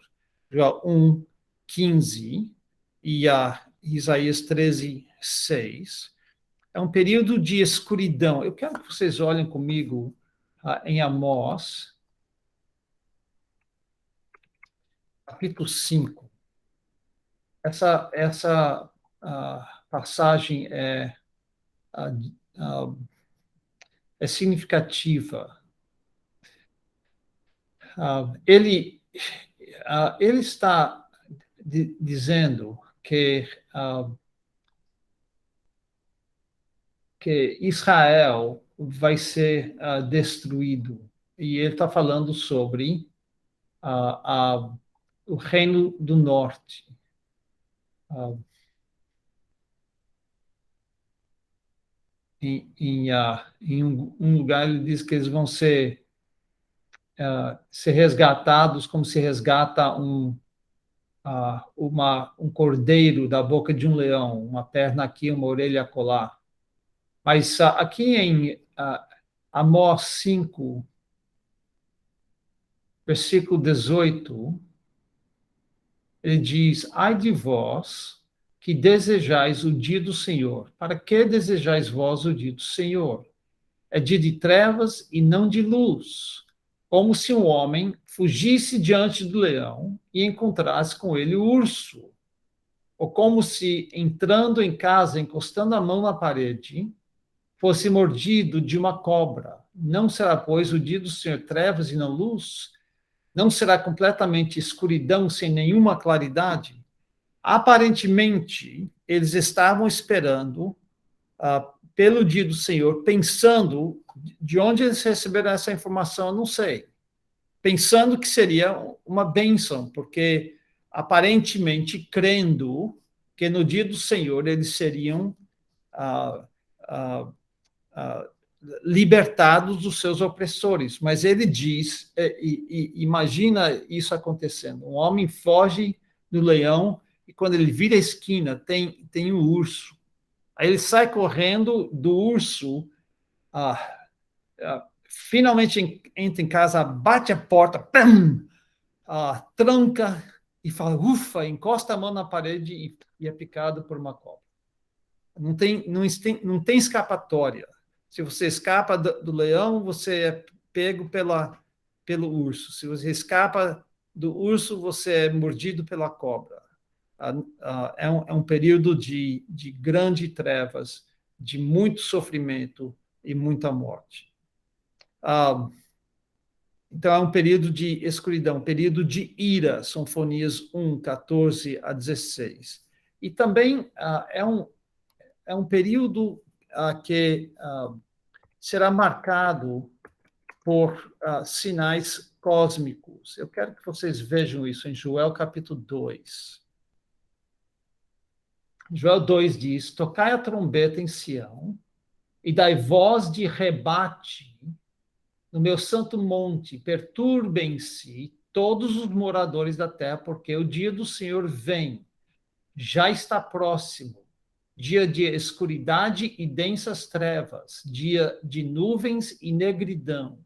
Joel 1, 15 e Isaías 13, 6. É um período de escuridão. Eu quero que vocês olhem comigo em Amós, capítulo 5. Essa passagem é significativa. Ele está dizendo que Israel vai ser destruído, e ele está falando sobre o reino do norte. Em um lugar ele diz que eles vão ser resgatados como se resgata um cordeiro da boca de um leão, uma perna aqui, uma orelha acolá. Mas aqui em Amós 5, versículo 18, ele diz: ai de vós que desejais o dia do Senhor. Para que desejais vós o dia do Senhor? É dia de trevas e não de luz, como se um homem fugisse diante do leão e encontrasse com ele o urso, ou como se, entrando em casa, encostando a mão na parede, fosse mordido de uma cobra. Não será, pois, o dia do Senhor trevas e não luz? Não será completamente escuridão sem nenhuma claridade? Aparentemente, eles estavam esperando pelo dia do Senhor, pensando de onde eles receberam essa informação, eu não sei. Pensando que seria uma bênção, porque aparentemente crendo que no dia do Senhor eles seriam libertados dos seus opressores. Mas ele diz, imagina isso acontecendo, um homem foge do leão e quando ele vira a esquina tem um urso. Aí ele sai correndo do urso, finalmente entra em casa, bate a porta, pam, tranca e fala, ufa, encosta a mão na parede e é picado por uma cobra. Não tem escapatória. Se você escapa do leão, você é pego pelo urso. Se você escapa do urso, você é mordido pela cobra. É um período de grandes trevas, de muito sofrimento e muita morte. Então, é um período de escuridão, período de ira, Sinfonias 1, 14 a 16. E também é um período que será marcado por sinais cósmicos. Eu quero que vocês vejam isso em Joel capítulo 2. Joel 2 diz, tocai a trombeta em Sião e dai voz de rebate no meu santo monte, perturbem-se todos os moradores da terra, porque o dia do Senhor vem, já está próximo, dia de escuridade e densas trevas, dia de nuvens e negridão.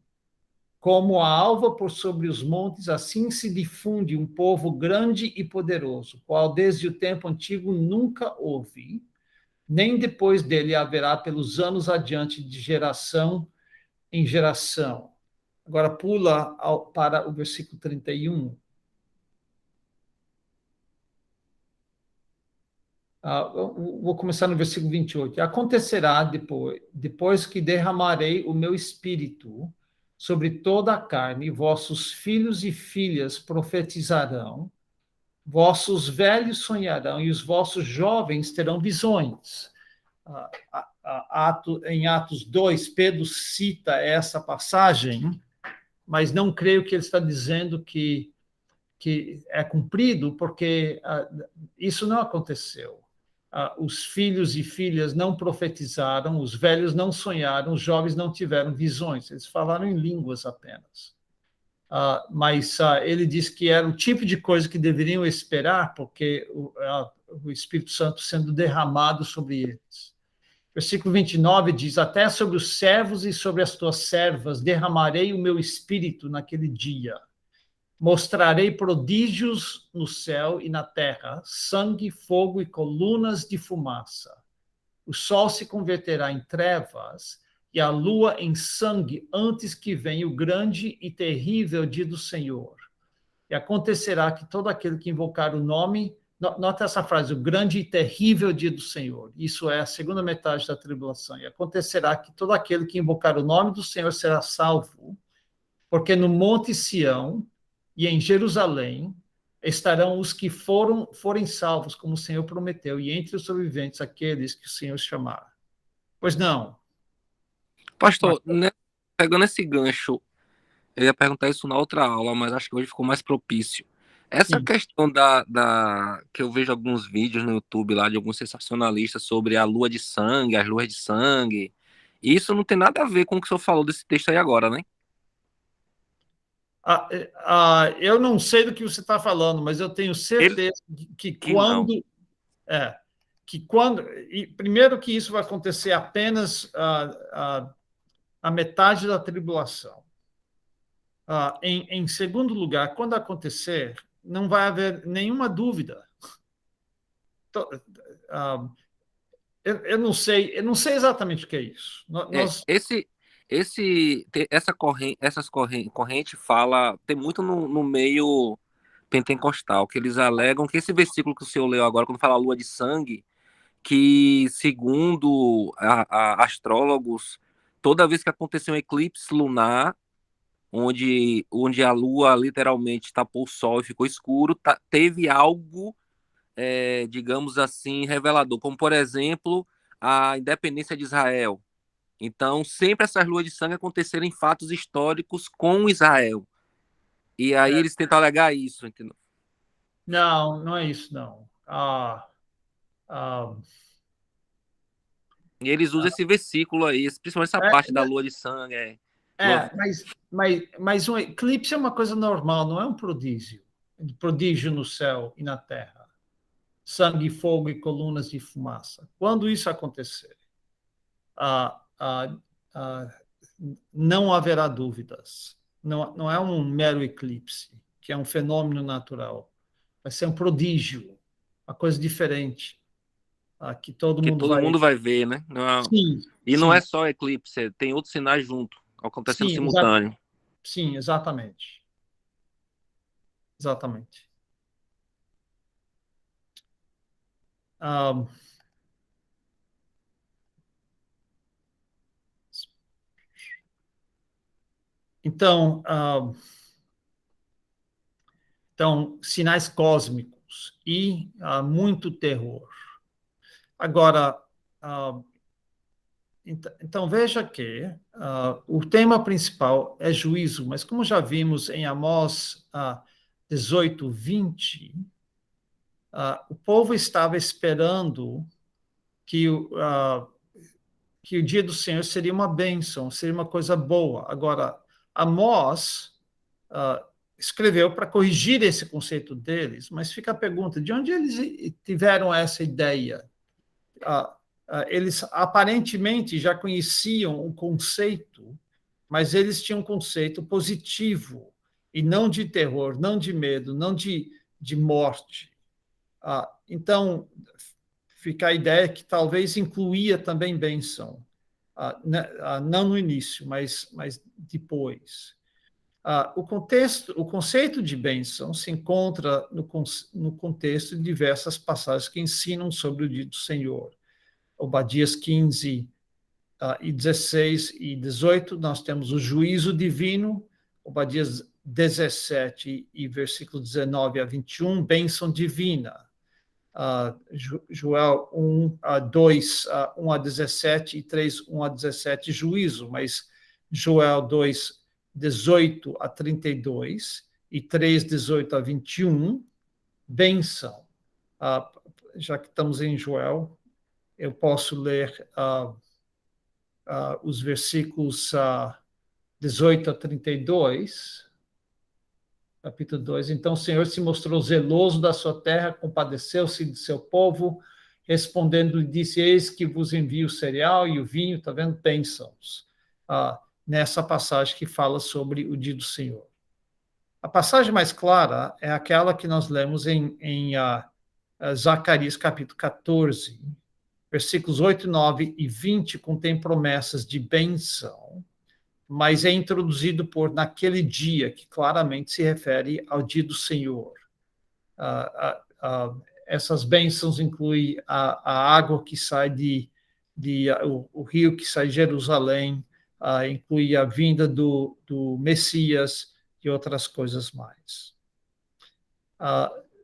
Como a alva por sobre os montes, assim se difunde um povo grande e poderoso, qual desde o tempo antigo nunca houve, nem depois dele haverá pelos anos adiante de geração em geração. Agora pula para o versículo 31. Vou começar no versículo 28. Acontecerá depois que derramarei o meu espírito sobre toda a carne, vossos filhos e filhas profetizarão, vossos velhos sonharão e os vossos jovens terão visões. Em Atos 2, Pedro cita essa passagem, mas não creio que ele está dizendo que é cumprido, porque isso não aconteceu. Os filhos e filhas não profetizaram, os velhos não sonharam, os jovens não tiveram visões, eles falaram em línguas apenas. Mas ele diz que era o tipo de coisa que deveriam esperar, porque o Espírito Santo sendo derramado sobre eles. Versículo 29 diz, até sobre os servos e sobre as tuas servas derramarei o meu espírito naquele dia. Mostrarei prodígios no céu e na terra, sangue, fogo e colunas de fumaça. O sol se converterá em trevas e a lua em sangue antes que venha o grande e terrível dia do Senhor. E acontecerá que todo aquele que invocar o nome, nota essa frase, o grande e terrível dia do Senhor. Isso é a segunda metade da tribulação. E acontecerá que todo aquele que invocar o nome do Senhor será salvo, porque no Monte Sião e em Jerusalém estarão os que forem salvos, como o Senhor prometeu, e entre os sobreviventes aqueles que o Senhor chamar. Pois não. Pastor, né, pegando esse gancho, eu ia perguntar isso na outra aula, mas acho que hoje ficou mais propício. Essa questão que eu vejo alguns vídeos no YouTube lá de alguns sensacionalistas sobre a lua de sangue, as luas de sangue, isso não tem nada a ver com o que o senhor falou desse texto aí agora, né? Eu não sei do que você está falando, mas eu tenho certeza que quando... primeiro que isso vai acontecer apenas a metade da tribulação. Em segundo lugar, quando acontecer, não vai haver nenhuma dúvida. Eu não sei exatamente o que é isso. Essas correntes fala, tem muito no meio pentecostal, que eles alegam que esse versículo que o senhor leu agora, quando fala lua de sangue, que segundo astrólogos, toda vez que acontecer um eclipse lunar, onde a lua literalmente tapou o sol e ficou escuro, teve algo digamos assim, revelador, como, por exemplo, a independência de Israel. Então, sempre essas luas de sangue aconteceram em fatos históricos com Israel. E aí eles tentam alegar isso, entendeu? Não, não é isso, não. Ah, E eles usam esse versículo aí, principalmente essa parte da lua de sangue. Lua... mas um eclipse é uma coisa normal, não é um prodígio. Prodígio no céu e na terra. Sangue, fogo e colunas de fumaça. Quando isso acontecer, ah, ah, ah, não haverá dúvidas. Não, não é um mero eclipse, que é um fenômeno natural. Vai ser um prodígio, uma coisa diferente, que todo Que mundo todo vai. mundo vai ver, né? Sim, E não é sim, só eclipse, tem outros sinais junto, acontecendo sim, simultâneo. sim, exatamente. Exatamente. Ah, então, sinais cósmicos e muito terror. Agora, então veja que o tema principal é juízo, mas como já vimos em Amós 18, 20, o povo estava esperando que que o dia do Senhor seria uma bênção, seria uma coisa boa. Agora, Amós uh, escreveu para corrigir esse conceito deles, mas fica a pergunta: de onde eles tiveram essa ideia? Eles aparentemente já conheciam o conceito, mas eles tinham um conceito positivo, e não de terror, não de medo, não de morte. Então, fica a ideia que talvez incluía também bênção, não no início, mas depois. O conceito de bênção se encontra no contexto de diversas passagens que ensinam sobre o dia do Senhor. Obadias 15 e 16 e 18, nós temos o juízo divino. Obadias 17 e versículo 19 a 21, bênção divina. Joel 1, 2, 1 a 17 e 3, 1 a 17, juízo, mas Joel 2, 18 a 32 e 3, 18 a 21, bênção. Já que estamos em Joel, eu posso ler os versículos 18 a 32, capítulo 2. Então o Senhor se mostrou zeloso da sua terra, compadeceu-se de seu povo, respondendo-lhe, disse: Eis que vos envio o cereal e o vinho, está vendo? Bênçãos. Nessa passagem que fala sobre o dia do Senhor. A passagem mais clara é aquela que nós lemos em Zacarias, capítulo 14, versículos 8, 9 e 20, contém promessas de bênção, mas é introduzido por naquele dia, que claramente se refere ao dia do Senhor. Essas bênçãos incluem a água que sai o rio que sai de Jerusalém, inclui a vinda do Messias e outras coisas mais.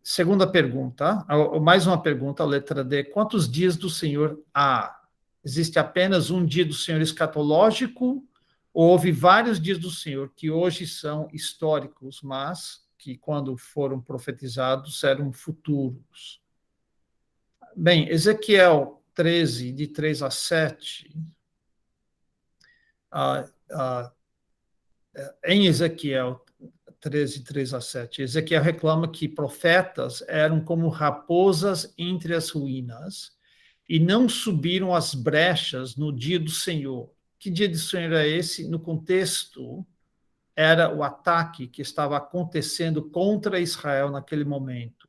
Segunda pergunta, mais uma pergunta, a letra D. Quantos dias do Senhor há? Existe apenas um dia do Senhor escatológico, ou houve vários dias do Senhor que hoje são históricos, mas que quando foram profetizados eram futuros? Bem, Ezequiel 13, de 3 a 7, em Ezequiel 13, 3 a 7, Ezequiel reclama que profetas eram como raposas entre as ruínas e não subiram as brechas no dia do Senhor. Que dia do Senhor é esse? No contexto, era o ataque que estava acontecendo contra Israel naquele momento.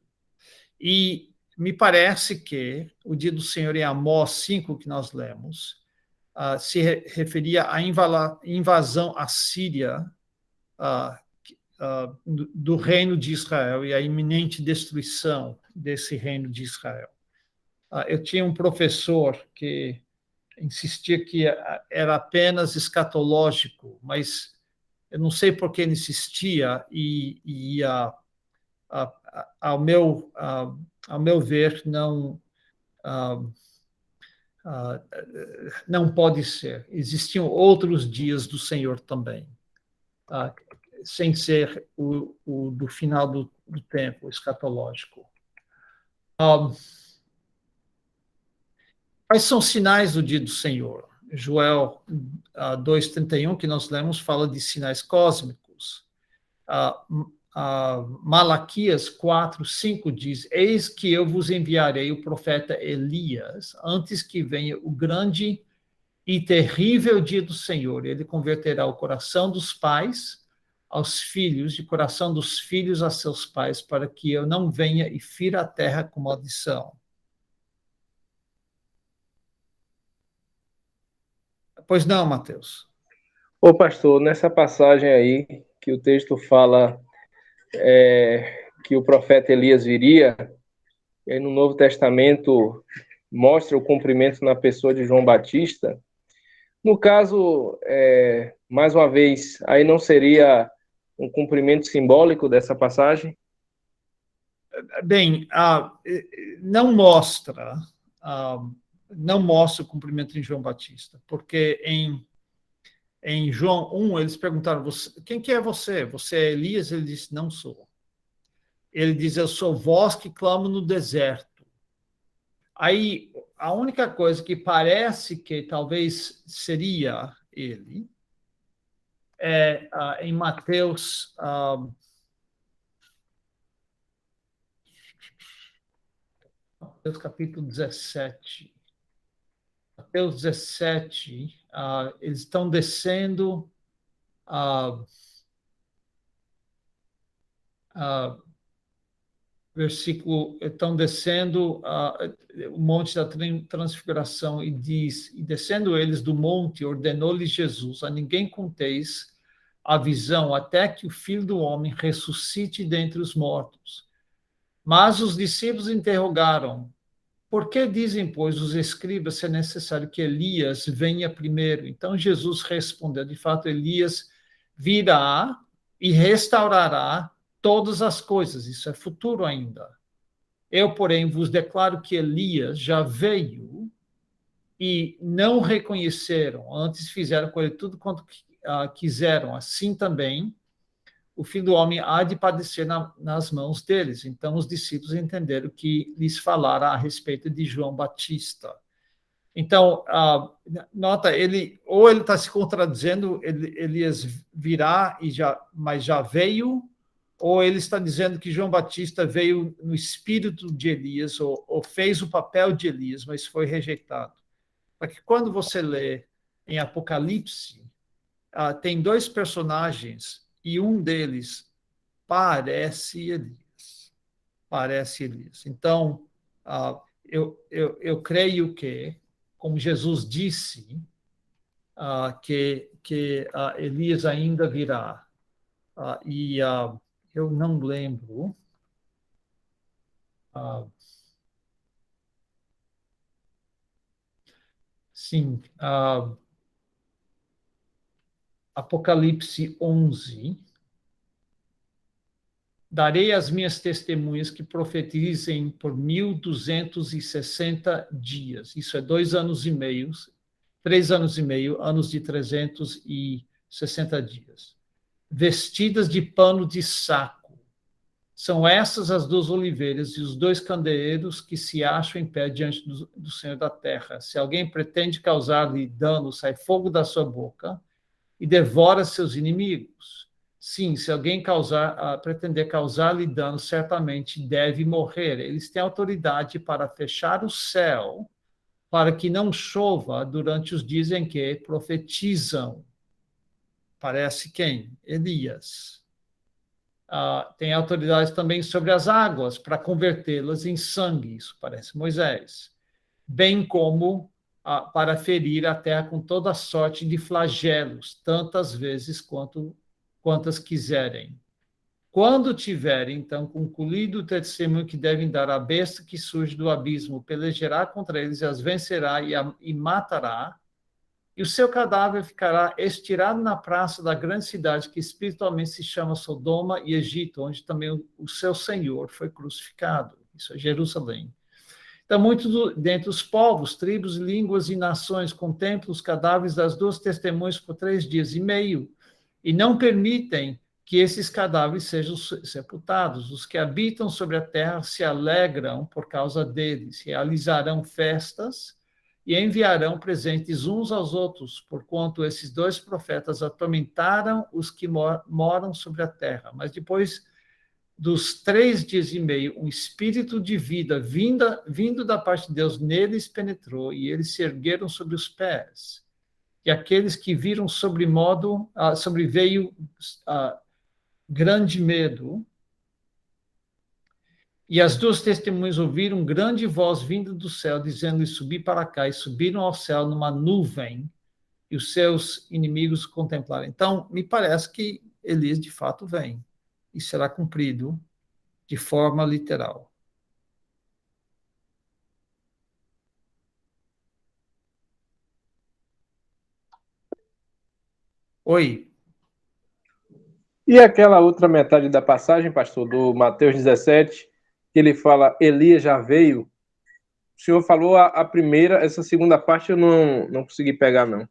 E me parece que o dia do Senhor em Amós 5, que nós lemos, se referia à invasão assíria do reino de Israel e a iminente destruição desse reino de Israel. Eu tinha um professor que insistia que era apenas escatológico, mas eu não sei por que ele insistia ao meu ver, não pode ser. Existiam outros dias do Senhor também, sem ser o do final do tempo escatológico. Quais são os sinais do dia do Senhor? Joel 2,31, que nós lemos, fala de sinais cósmicos. Malaquias 4:5 diz: Eis que eu vos enviarei o profeta Elias, antes que venha o grande e terrível dia do Senhor. Ele converterá o coração dos pais aos filhos, e o coração dos filhos a seus pais, para que eu não venha e fira a terra com maldição. Pois não, Mateus? Ô, pastor, nessa passagem aí, que o texto fala que o profeta Elias viria, e aí no Novo Testamento mostra o cumprimento na pessoa de João Batista. No caso, mais uma vez, aí não seria um cumprimento simbólico dessa passagem? Bem, não mostra o cumprimento de João Batista, porque em João 1, eles perguntaram, quem que é você? Você é Elias? Ele disse, não sou. Ele diz, eu sou voz que clamo no deserto. Aí, a única coisa que parece que talvez seria ele é em Mateus... Mateus capítulo 17. Mateus 17, eles estão descendo estão descendo o monte da transfiguração e diz, e descendo eles do monte, ordenou-lhes Jesus, a ninguém conteis a visão até que o Filho do Homem ressuscite dentre os mortos. Mas os discípulos interrogaram, por que dizem, pois, os escribas ser necessário que Elias venha primeiro? Então Jesus respondeu, de fato, Elias virá e restaurará todas as coisas, isso é futuro ainda. Eu, porém, vos declaro que Elias já veio e não reconheceram, antes fizeram com ele tudo quanto quiseram, assim também o Filho do Homem há de padecer nas mãos deles. Então, os discípulos entenderam que lhes falara a respeito de João Batista. Então, nota, ou ele está se contradizendo, Elias virá, mas já veio, ou ele está dizendo que João Batista veio no espírito de Elias, ou fez o papel de Elias, mas foi rejeitado. Porque quando você lê em Apocalipse, tem dois personagens, e um deles parece Elias. Parece Elias. Então, eu creio que, como Jesus disse, que Elias ainda virá. E eu não lembro. Sim. Apocalipse 11. Darei às minhas testemunhas que profetizem por 1260 dias. Isso é 2 anos e meio, 3 anos e meio, anos de 360 dias. Vestidas de pano de saco. São essas as 2 oliveiras e os 2 candeeiros que se acham em pé diante do Senhor da terra. Se alguém pretende causar-lhe dano, sai fogo da sua boca e devora seus inimigos. Sim, se alguém pretender causar-lhe dano, certamente deve morrer. Eles têm autoridade para fechar o céu, para que não chova durante os dias em que profetizam. Parece quem? Elias. Tem autoridade também sobre as águas, para convertê-las em sangue. Isso parece Moisés. Bem como para ferir a terra com toda sorte de flagelos, tantas vezes quantas quiserem. Quando tiverem, então, concluído o testemunho que devem dar à besta que surge do abismo, pelejará contra eles e as vencerá e matará, e o seu cadáver ficará estirado na praça da grande cidade, que espiritualmente se chama Sodoma e Egito, onde também o seu Senhor foi crucificado. Isso é Jerusalém. Então, dentre os povos, tribos, línguas e nações contemplam os cadáveres das duas testemunhas por 3 dias e meio, e não permitem que esses cadáveres sejam sepultados. Os que habitam sobre a terra se alegram por causa deles, realizarão festas e enviarão presentes uns aos outros, porquanto esses 2 profetas atormentaram os que moram sobre a terra. Mas depois dos 3 dias e meio, um espírito de vida vindo da parte de Deus neles penetrou, e eles se ergueram sobre os pés. E aqueles que viram sobreveio grande medo, e as 2 testemunhas ouviram grande voz vinda do céu, dizendo-lhe: subi para cá, e subiram ao céu numa nuvem, e os seus inimigos contemplaram. Então, me parece que Elias de fato vem, e será cumprido de forma literal. Oi. E aquela outra metade da passagem, pastor, do Mateus 17, que ele fala, Elias já veio. O senhor falou a primeira, essa segunda parte eu não consegui pegar, não.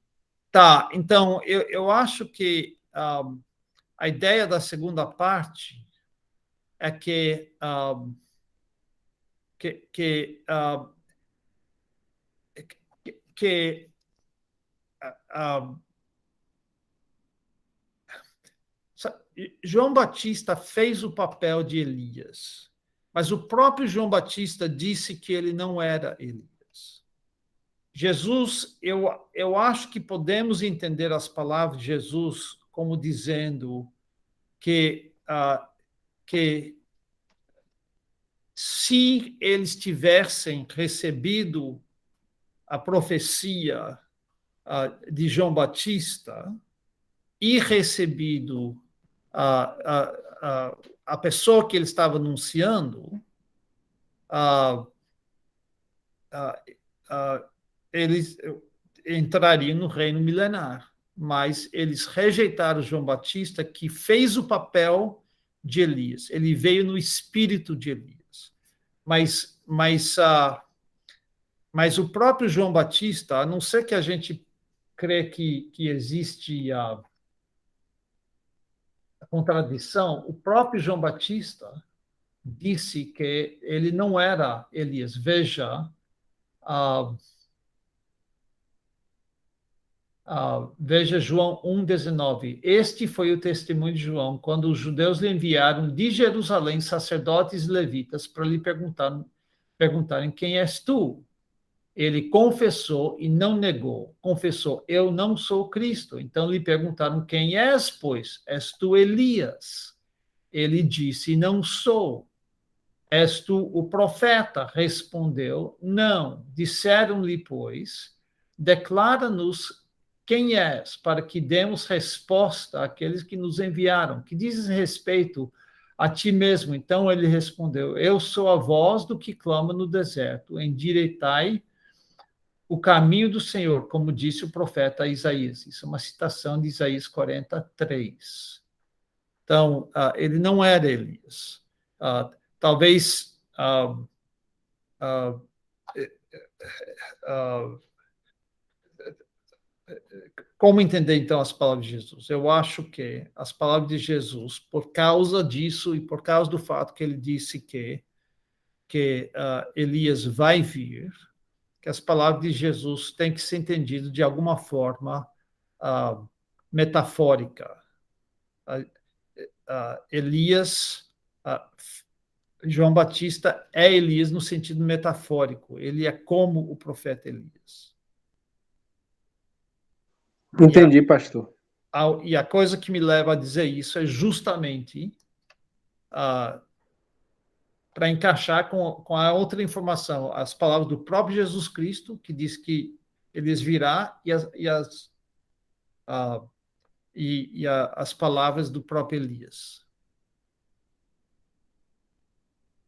Tá, então, eu acho que a ideia da segunda parte é que João Batista fez o papel de Elias, mas o próprio João Batista disse que ele não era Elias. Jesus, eu acho que podemos entender as palavras de Jesus como dizendo que se eles tivessem recebido a profecia de João Batista e recebido a pessoa que ele estava anunciando, eles entrariam no reino milenar. Mas eles rejeitaram João Batista, que fez o papel de Elias. Ele veio no espírito de Elias. Mas o próprio João Batista, a não ser que a gente crê que existe a contradição, o próprio João Batista disse que ele não era Elias. Veja, veja João 1,19. Este foi o testemunho de João, quando os judeus lhe enviaram de Jerusalém sacerdotes e levitas para lhe perguntarem quem és tu? Ele confessou e não negou. Confessou, eu não sou Cristo. Então lhe perguntaram, quem és, pois? És tu Elias? Ele disse, não sou. És tu o profeta? Respondeu, não. Disseram-lhe, pois, declara-nos quem és, para que demos resposta àqueles que nos enviaram. Que dizes respeito a ti mesmo? Então ele respondeu, eu sou a voz do que clama no deserto, endireitai o caminho do Senhor, como disse o profeta Isaías. Isso é uma citação de Isaías 43. Então, ele não era Elias. Talvez como entender, então, as palavras de Jesus? Eu acho que as palavras de Jesus, por causa disso e por causa do fato que ele disse que Elias vai vir, que as palavras de Jesus têm que ser entendidas de alguma forma metafórica. Elias, João Batista é Elias no sentido metafórico. Ele é como o profeta Elias. Entendi, pastor. E a coisa que me leva a dizer isso é justamente para encaixar com a outra informação, as palavras do próprio Jesus Cristo, que diz que Elias virá, e as palavras do próprio Elias.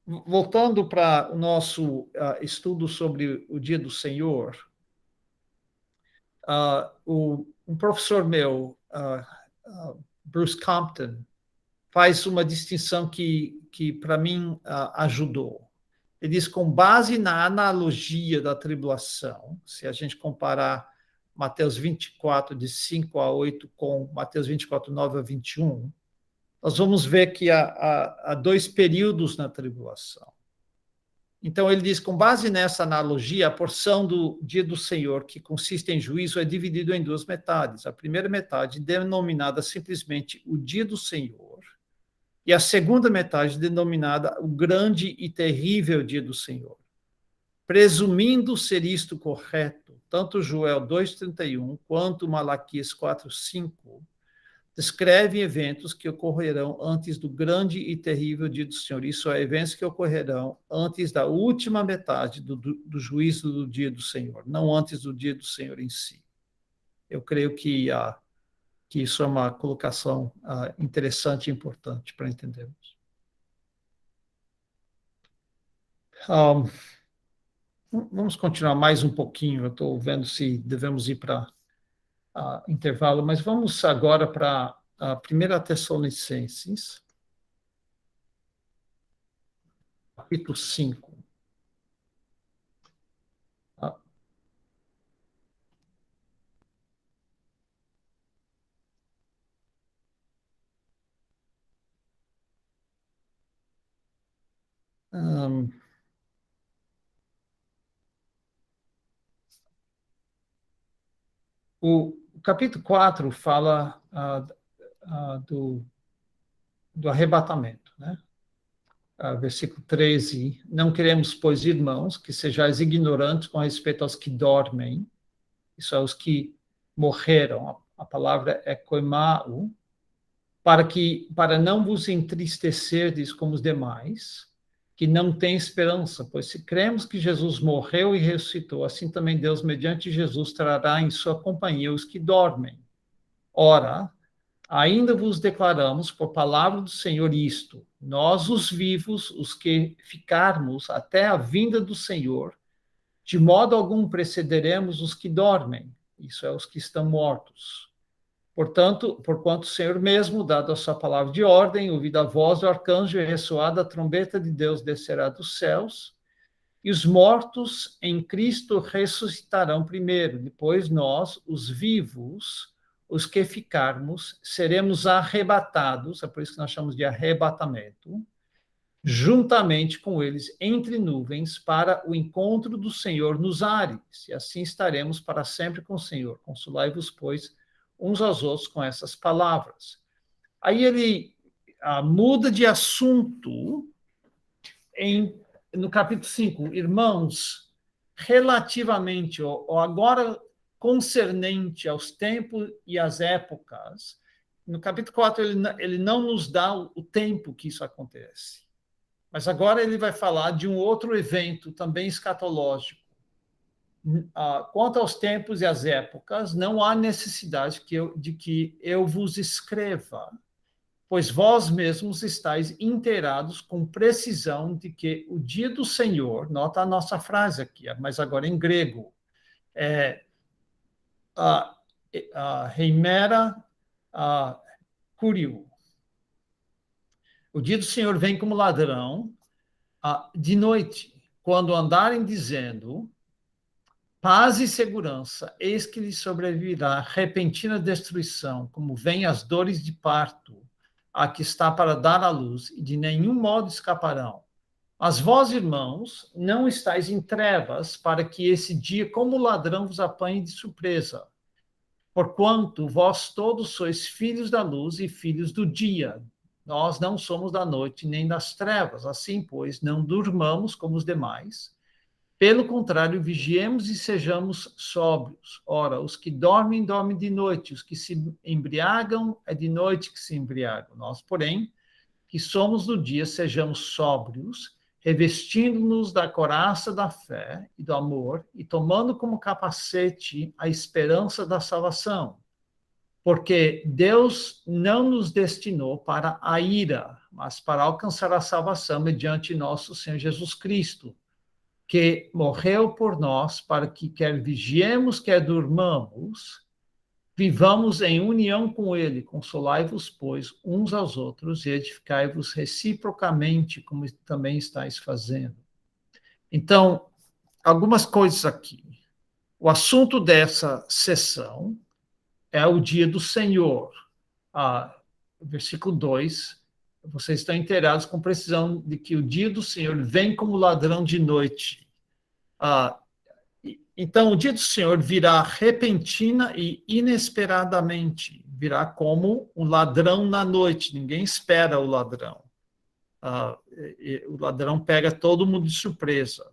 Voltando para o nosso estudo sobre o dia do Senhor, Um professor meu, Bruce Compton, faz uma distinção que para mim, ajudou. Ele diz, com base na analogia da tribulação, se a gente comparar Mateus 24, de 5 a 8, com Mateus 24, 9 a 21, nós vamos ver que há dois períodos na tribulação. Então, ele diz, com base nessa analogia, a porção do dia do Senhor, que consiste em juízo, é dividida em duas metades. A primeira metade, denominada simplesmente o dia do Senhor, e a segunda metade, denominada o grande e terrível dia do Senhor. Presumindo ser isto correto, tanto Joel 2,31 quanto Malaquias 4,5 descrevem eventos que ocorrerão antes do grande e terrível dia do Senhor. Isso é, eventos que ocorrerão antes da última metade do juízo do dia do Senhor, não antes do dia do Senhor em si. Eu creio que isso é uma colocação interessante e importante para entendermos. Vamos continuar mais um pouquinho. Eu estou vendo se devemos ir para intervalo, mas vamos agora para a 1 Tessalonicenses, capítulo 5. O capítulo 4 fala do arrebatamento, né? Versículo 13, não queremos, pois, irmãos, que sejais ignorantes com respeito aos que dormem, isso é, os que morreram, a palavra é koimau, para não vos entristecerdes como os demais, que não têm esperança, pois se cremos que Jesus morreu e ressuscitou, assim também Deus, mediante Jesus, trará em sua companhia os que dormem. Ora, ainda vos declaramos por palavra do Senhor isto, nós os vivos, os que ficarmos até a vinda do Senhor, de modo algum precederemos os que dormem, isso é, os que estão mortos. Portanto, porquanto o Senhor mesmo, dado a sua palavra de ordem, ouvida a voz do arcanjo e ressoada a trombeta de Deus, descerá dos céus, e os mortos em Cristo ressuscitarão primeiro. Depois nós, os vivos, os que ficarmos, seremos arrebatados, é por isso que nós chamamos de arrebatamento, juntamente com eles entre nuvens para o encontro do Senhor nos ares, e assim estaremos para sempre com o Senhor. Consolai-vos, pois, uns aos outros com essas palavras. Aí ele muda de assunto no capítulo 5. Irmãos, relativamente, ou agora concernente aos tempos e às épocas, no capítulo 4 ele não nos dá o tempo que isso acontece. Mas agora ele vai falar de um outro evento também escatológico. Quanto aos tempos e às épocas, não há necessidade de que eu vos escreva, pois vós mesmos estáis inteirados com precisão de que o dia do Senhor, nota a nossa frase aqui, mas agora em grego, heimera kurio. O dia do Senhor vem como ladrão de noite, quando andarem dizendo paz e segurança, eis que lhes sobrevirá repentina destruição, como vêm as dores de parto, a que está para dar à luz, e de nenhum modo escaparão. Mas vós, irmãos, não estáis em trevas, para que esse dia, como ladrão, vos apanhe de surpresa. Porquanto vós todos sois filhos da luz e filhos do dia. Nós não somos da noite nem das trevas. Assim, pois, não durmamos como os demais. Pelo contrário, vigiemos e sejamos sóbrios. Ora, os que dormem, dormem de noite. Os que se embriagam, é de noite que se embriagam. Nós, porém, que somos do dia, sejamos sóbrios, revestindo-nos da couraça da fé e do amor, e tomando como capacete a esperança da salvação. Porque Deus não nos destinou para a ira, mas para alcançar a salvação mediante nosso Senhor Jesus Cristo, que morreu por nós, para que quer vigiemos, quer durmamos, vivamos em união com ele. Consolai-vos, pois, uns aos outros e edificai-vos reciprocamente, como também estáis fazendo. Então, algumas coisas aqui. O assunto dessa sessão é o dia do Senhor. Versículo 2, vocês estão inteirados com precisão de que o dia do Senhor vem como ladrão de noite. Então, o dia do Senhor virá repentina e inesperadamente, virá como um ladrão na noite, ninguém espera o ladrão. O ladrão pega todo mundo de surpresa.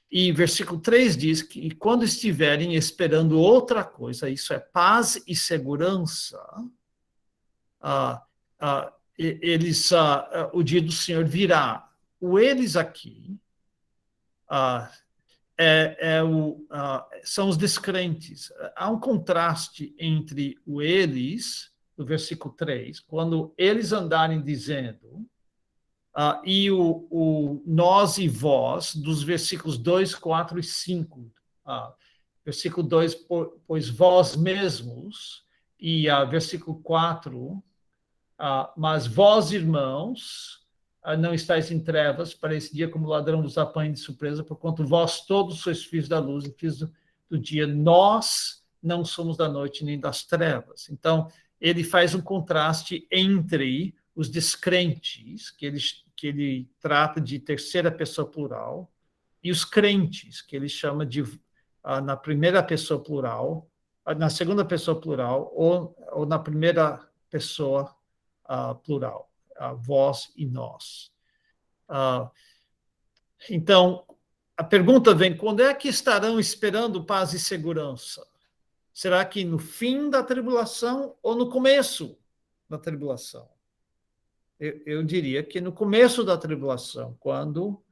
E versículo 3 diz que quando estiverem esperando outra coisa, isso é paz e segurança, o dia do Senhor virá. O eles aqui são os descrentes. Há um contraste entre o eles, do versículo 3, quando eles andarem dizendo, e o nós e vós, dos versículos 2, 4 e 5. Versículo 2, pois vós mesmos, e versículo 4, mas vós, irmãos, não estáis em trevas, para esse dia como ladrão vos apanhe de surpresa, porquanto vós todos sois filhos da luz e filhos do dia. Nós não somos da noite nem das trevas. Então, ele faz um contraste entre os descrentes, que ele trata de terceira pessoa plural, e os crentes, que ele chama de na primeira pessoa plural, na segunda pessoa plural, ou na primeira pessoa plural, vós e nós. Então, a pergunta vem, quando é que estarão esperando paz e segurança? Será que no fim da tribulação ou no começo da tribulação? Eu diria que no começo da tribulação, quando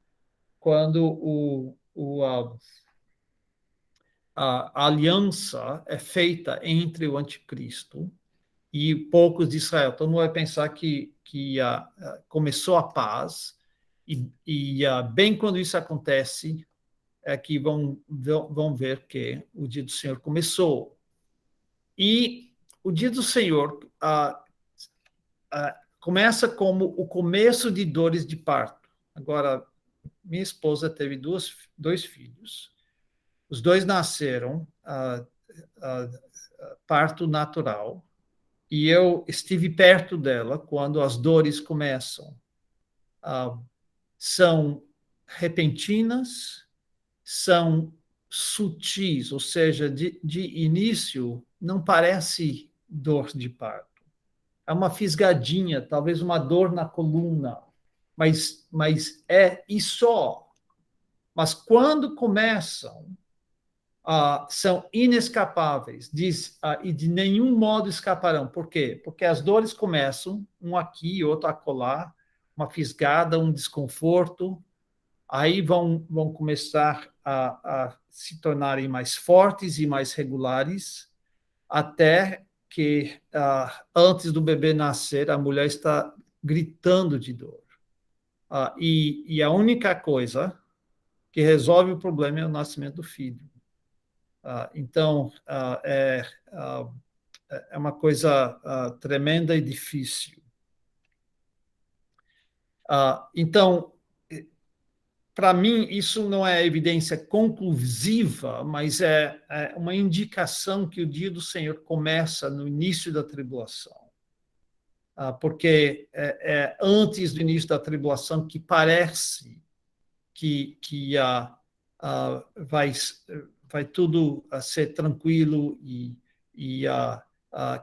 a aliança é feita entre o anticristo e poucos de Israel. Todo mundo vai pensar que começou a paz, e bem quando isso acontece, é que vão ver que o dia do Senhor começou. E o dia do Senhor começa como o começo de dores de parto. Agora, minha esposa teve dois filhos. Os dois nasceram parto natural. E eu estive perto dela quando as dores começam. São repentinas, são sutis, ou seja, de início não parece dor de parto. É uma fisgadinha, talvez uma dor na coluna, mas e só. Mas quando começam, são inescapáveis, e de nenhum modo escaparão. Por quê? Porque as dores começam, um aqui, outro acolá, uma fisgada, um desconforto, aí vão começar a se tornarem mais fortes e mais regulares, até que, antes do bebê nascer, a mulher está gritando de dor. E a única coisa que resolve o problema é o nascimento do filho. Então, é uma coisa tremenda e difícil. Então, para mim, isso não é evidência conclusiva, mas é uma indicação que o dia do Senhor começa no início da tribulação. Porque é antes do início da tribulação que parece que vai tudo ser tranquilo e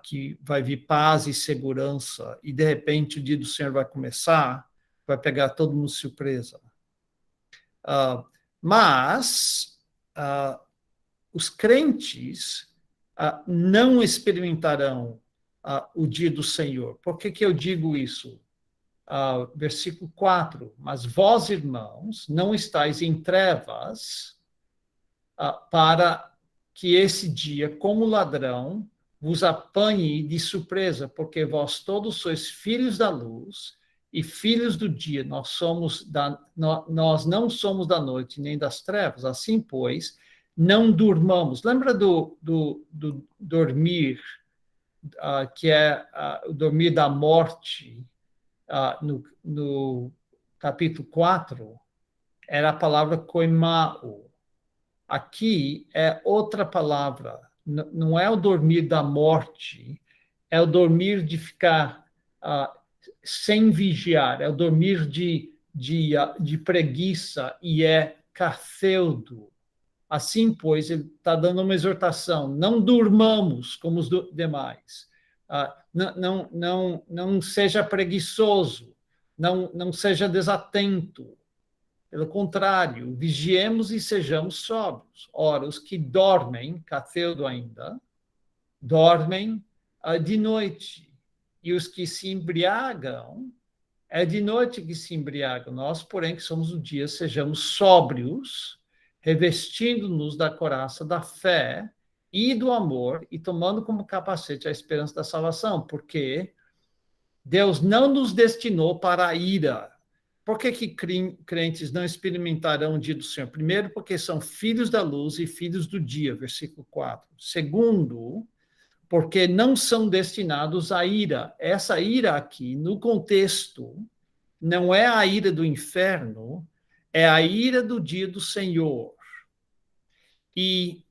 que vai vir paz e segurança, e de repente o dia do Senhor vai começar, vai pegar todo mundo de surpresa. Mas os crentes não experimentarão o dia do Senhor. Por que eu digo isso? Versículo 4, mas vós, irmãos, não estáis em trevas, para que esse dia, como ladrão, vos apanhe de surpresa, porque vós todos sois filhos da luz e filhos do dia, nós não somos da noite nem das trevas. Assim, pois, não durmamos. Lembra do dormir, que é o dormir da morte, no capítulo 4? Era a palavra koimao. Aqui é outra palavra. Não é o dormir da morte, é o dormir de ficar sem vigiar, é o dormir de preguiça, e é cafeudo. Assim, pois, ele está dando uma exortação: não durmamos como os demais, não seja preguiçoso, não seja desatento. Pelo contrário, vigiemos e sejamos sóbrios. Ora, os que dormem, cafeudo ainda, dormem de noite. E os que se embriagam, é de noite que se embriagam. Nós, porém, que somos do dia, sejamos sóbrios, revestindo-nos da couraça da fé e do amor, e tomando como capacete a esperança da salvação, porque Deus não nos destinou para a ira. Por que crentes não experimentarão o dia do Senhor? Primeiro, porque são filhos da luz e filhos do dia, versículo 4. Segundo, porque não são destinados à ira. Essa ira aqui, no contexto, não é a ira do inferno, é a ira do dia do Senhor. E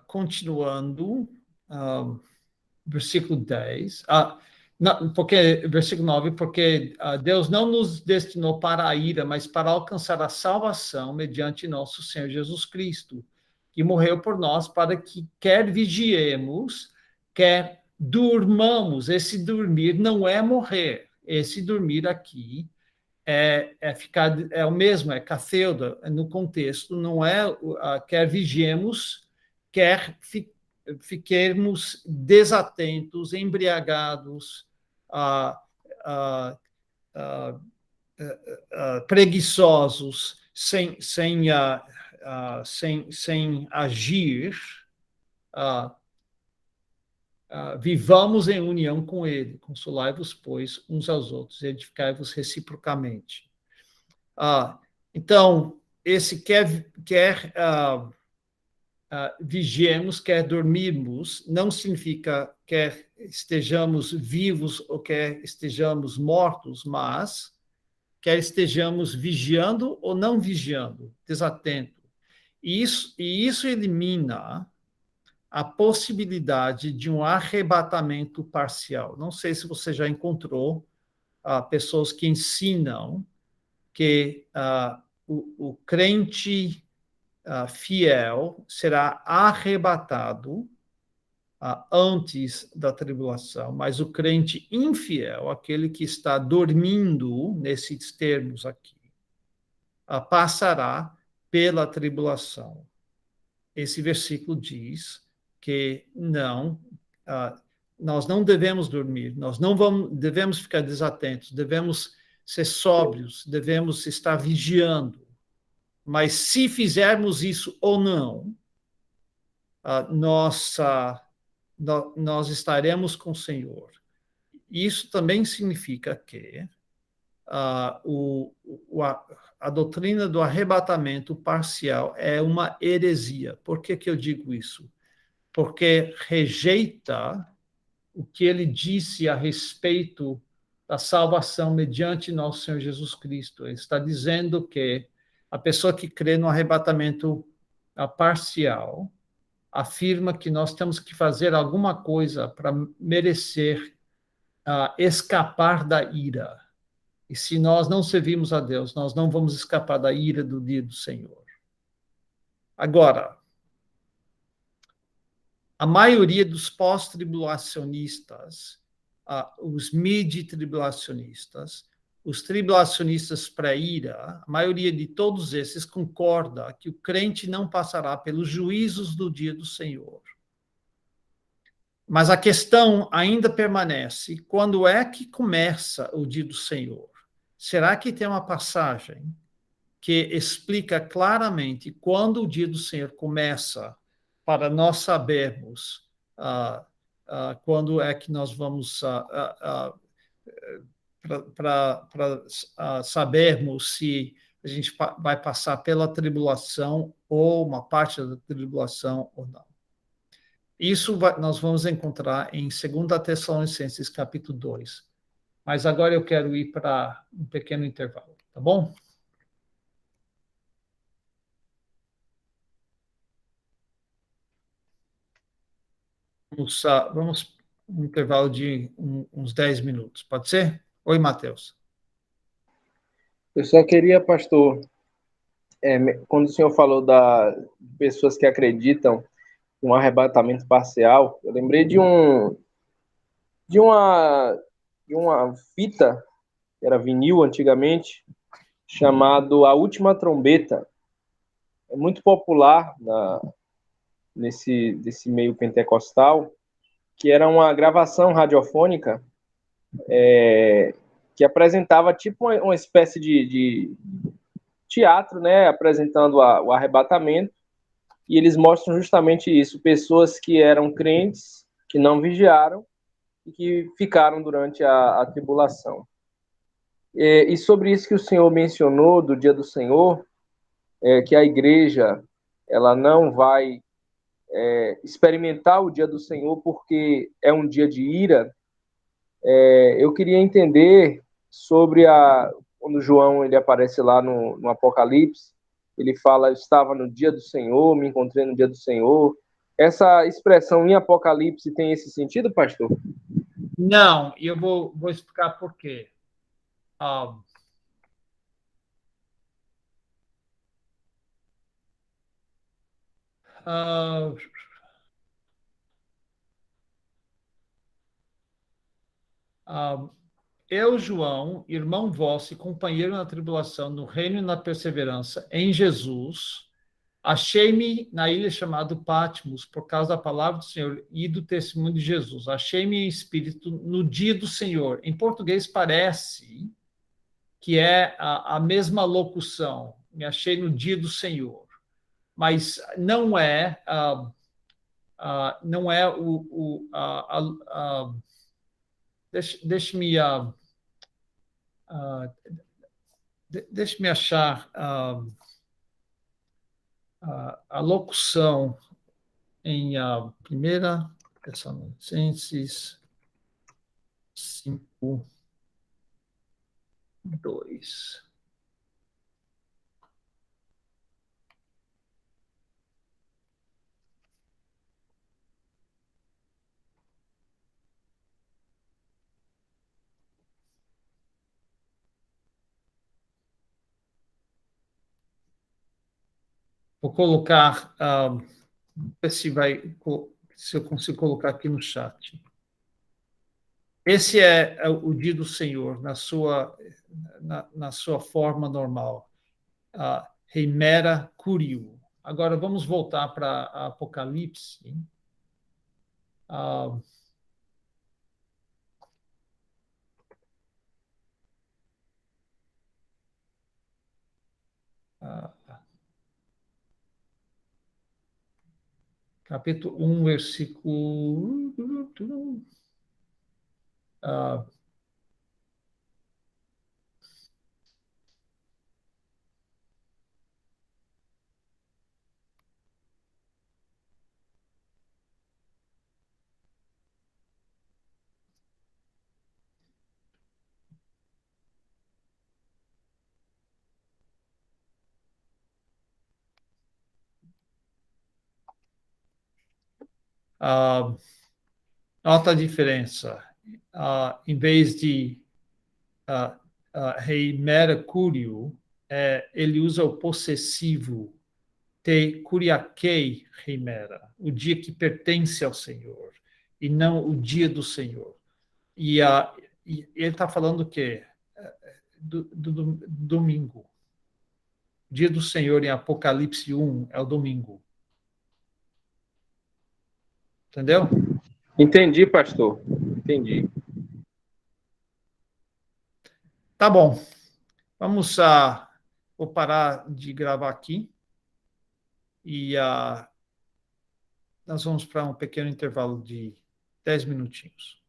continuando, versículo 10, versículo 9, porque Deus não nos destinou para a ira, mas para alcançar a salvação mediante nosso Senhor Jesus Cristo, que morreu por nós, para que quer vigiemos, quer durmamos. Esse dormir não é morrer, esse dormir aqui é o mesmo, é cafeuda, no contexto, não é quer vigiemos, quer fiquemos desatentos, embriagados, preguiçosos, sem agir. Vivamos em união com Ele, consolai-vos, pois, uns aos outros, edificai-vos reciprocamente. Então, esse quer vigiemos, quer dormirmos, não significa quer estejamos vivos ou quer estejamos mortos, mas quer estejamos vigiando ou não vigiando, desatento. E isso elimina a possibilidade de um arrebatamento parcial. Não sei se você já encontrou pessoas que ensinam que o crente fiel será arrebatado antes da tribulação, mas o crente infiel, aquele que está dormindo, nesses termos aqui, passará pela tribulação. Esse versículo diz que nós não devemos dormir, nós não devemos ficar desatentos, devemos ser sóbrios, devemos estar vigiando. Mas se fizermos isso ou não, nós estaremos com o Senhor. Isso também significa que a doutrina do arrebatamento parcial é uma heresia. Por que eu digo isso? Porque rejeita o que ele disse a respeito da salvação mediante nosso Senhor Jesus Cristo. Ele está dizendo que a pessoa que crê no arrebatamento parcial afirma que nós temos que fazer alguma coisa para merecer escapar da ira. E se nós não servimos a Deus, nós não vamos escapar da ira do dia do Senhor. Agora, a maioria dos pós-tribulacionistas, os mid-tribulacionistas, os tribulacionistas pré-ira, a maioria de todos esses concorda que o crente não passará pelos juízos do dia do Senhor. Mas a questão ainda permanece: quando é que começa o dia do Senhor? Será que tem uma passagem que explica claramente quando o dia do Senhor começa, para nós sabermos quando é que nós vamos para sabermos se a gente vai passar pela tribulação ou uma parte da tribulação ou não. Isso nós vamos encontrar em 2 Tessalonicenses, capítulo 2. Mas agora eu quero ir para um pequeno intervalo, tá bom? Vamos um intervalo de uns 10 minutos, pode ser? Oi, Matheus. Eu só queria, pastor, quando o senhor falou das pessoas que acreditam em um arrebatamento parcial, eu lembrei de uma fita, que era vinil antigamente, chamado A Última Trombeta. É muito popular desse meio pentecostal, que era uma gravação radiofônica que apresentava tipo uma espécie de teatro, né, apresentando o arrebatamento, e eles mostram justamente isso, pessoas que eram crentes, que não vigiaram e que ficaram durante a tribulação. E sobre isso que o senhor mencionou, do dia do Senhor, que a igreja ela não vai experimentar o dia do Senhor porque é um dia de ira, eu queria entender sobre quando João ele aparece lá no Apocalipse, ele fala, estava no dia do Senhor, me encontrei no dia do Senhor. Essa expressão em Apocalipse tem esse sentido, pastor? Não, e eu vou explicar por quê. Eu, João, irmão vosso e companheiro na tribulação, no reino e na perseverança, em Jesus, achei-me na ilha chamada Patmos, por causa da palavra do Senhor e do testemunho de Jesus. Achei-me em espírito no dia do Senhor. Em português parece que é a mesma locução. Me achei no dia do Senhor. Mas não é, não é deixe-me deixe-me achar a locução em primeira Tessalonicenses 5, 2. Vou colocar, ver se eu consigo colocar aqui no chat. Esse é o dia do Senhor na sua forma normal. Heimera Curiu. Agora vamos voltar para Apocalipse. Capítulo 1, versículo. Nota a diferença. Em vez de rei Mercúrio, ele usa o possessivo te curiaquei rimera, o dia que pertence ao Senhor, e não o dia do Senhor. E ele está falando o quê? Do domingo. O dia do Senhor em Apocalipse 1 é o domingo. Entendeu? Entendi, pastor. Entendi. Tá bom. Vamos vou parar de gravar aqui e nós vamos para um pequeno intervalo de 10 minutinhos.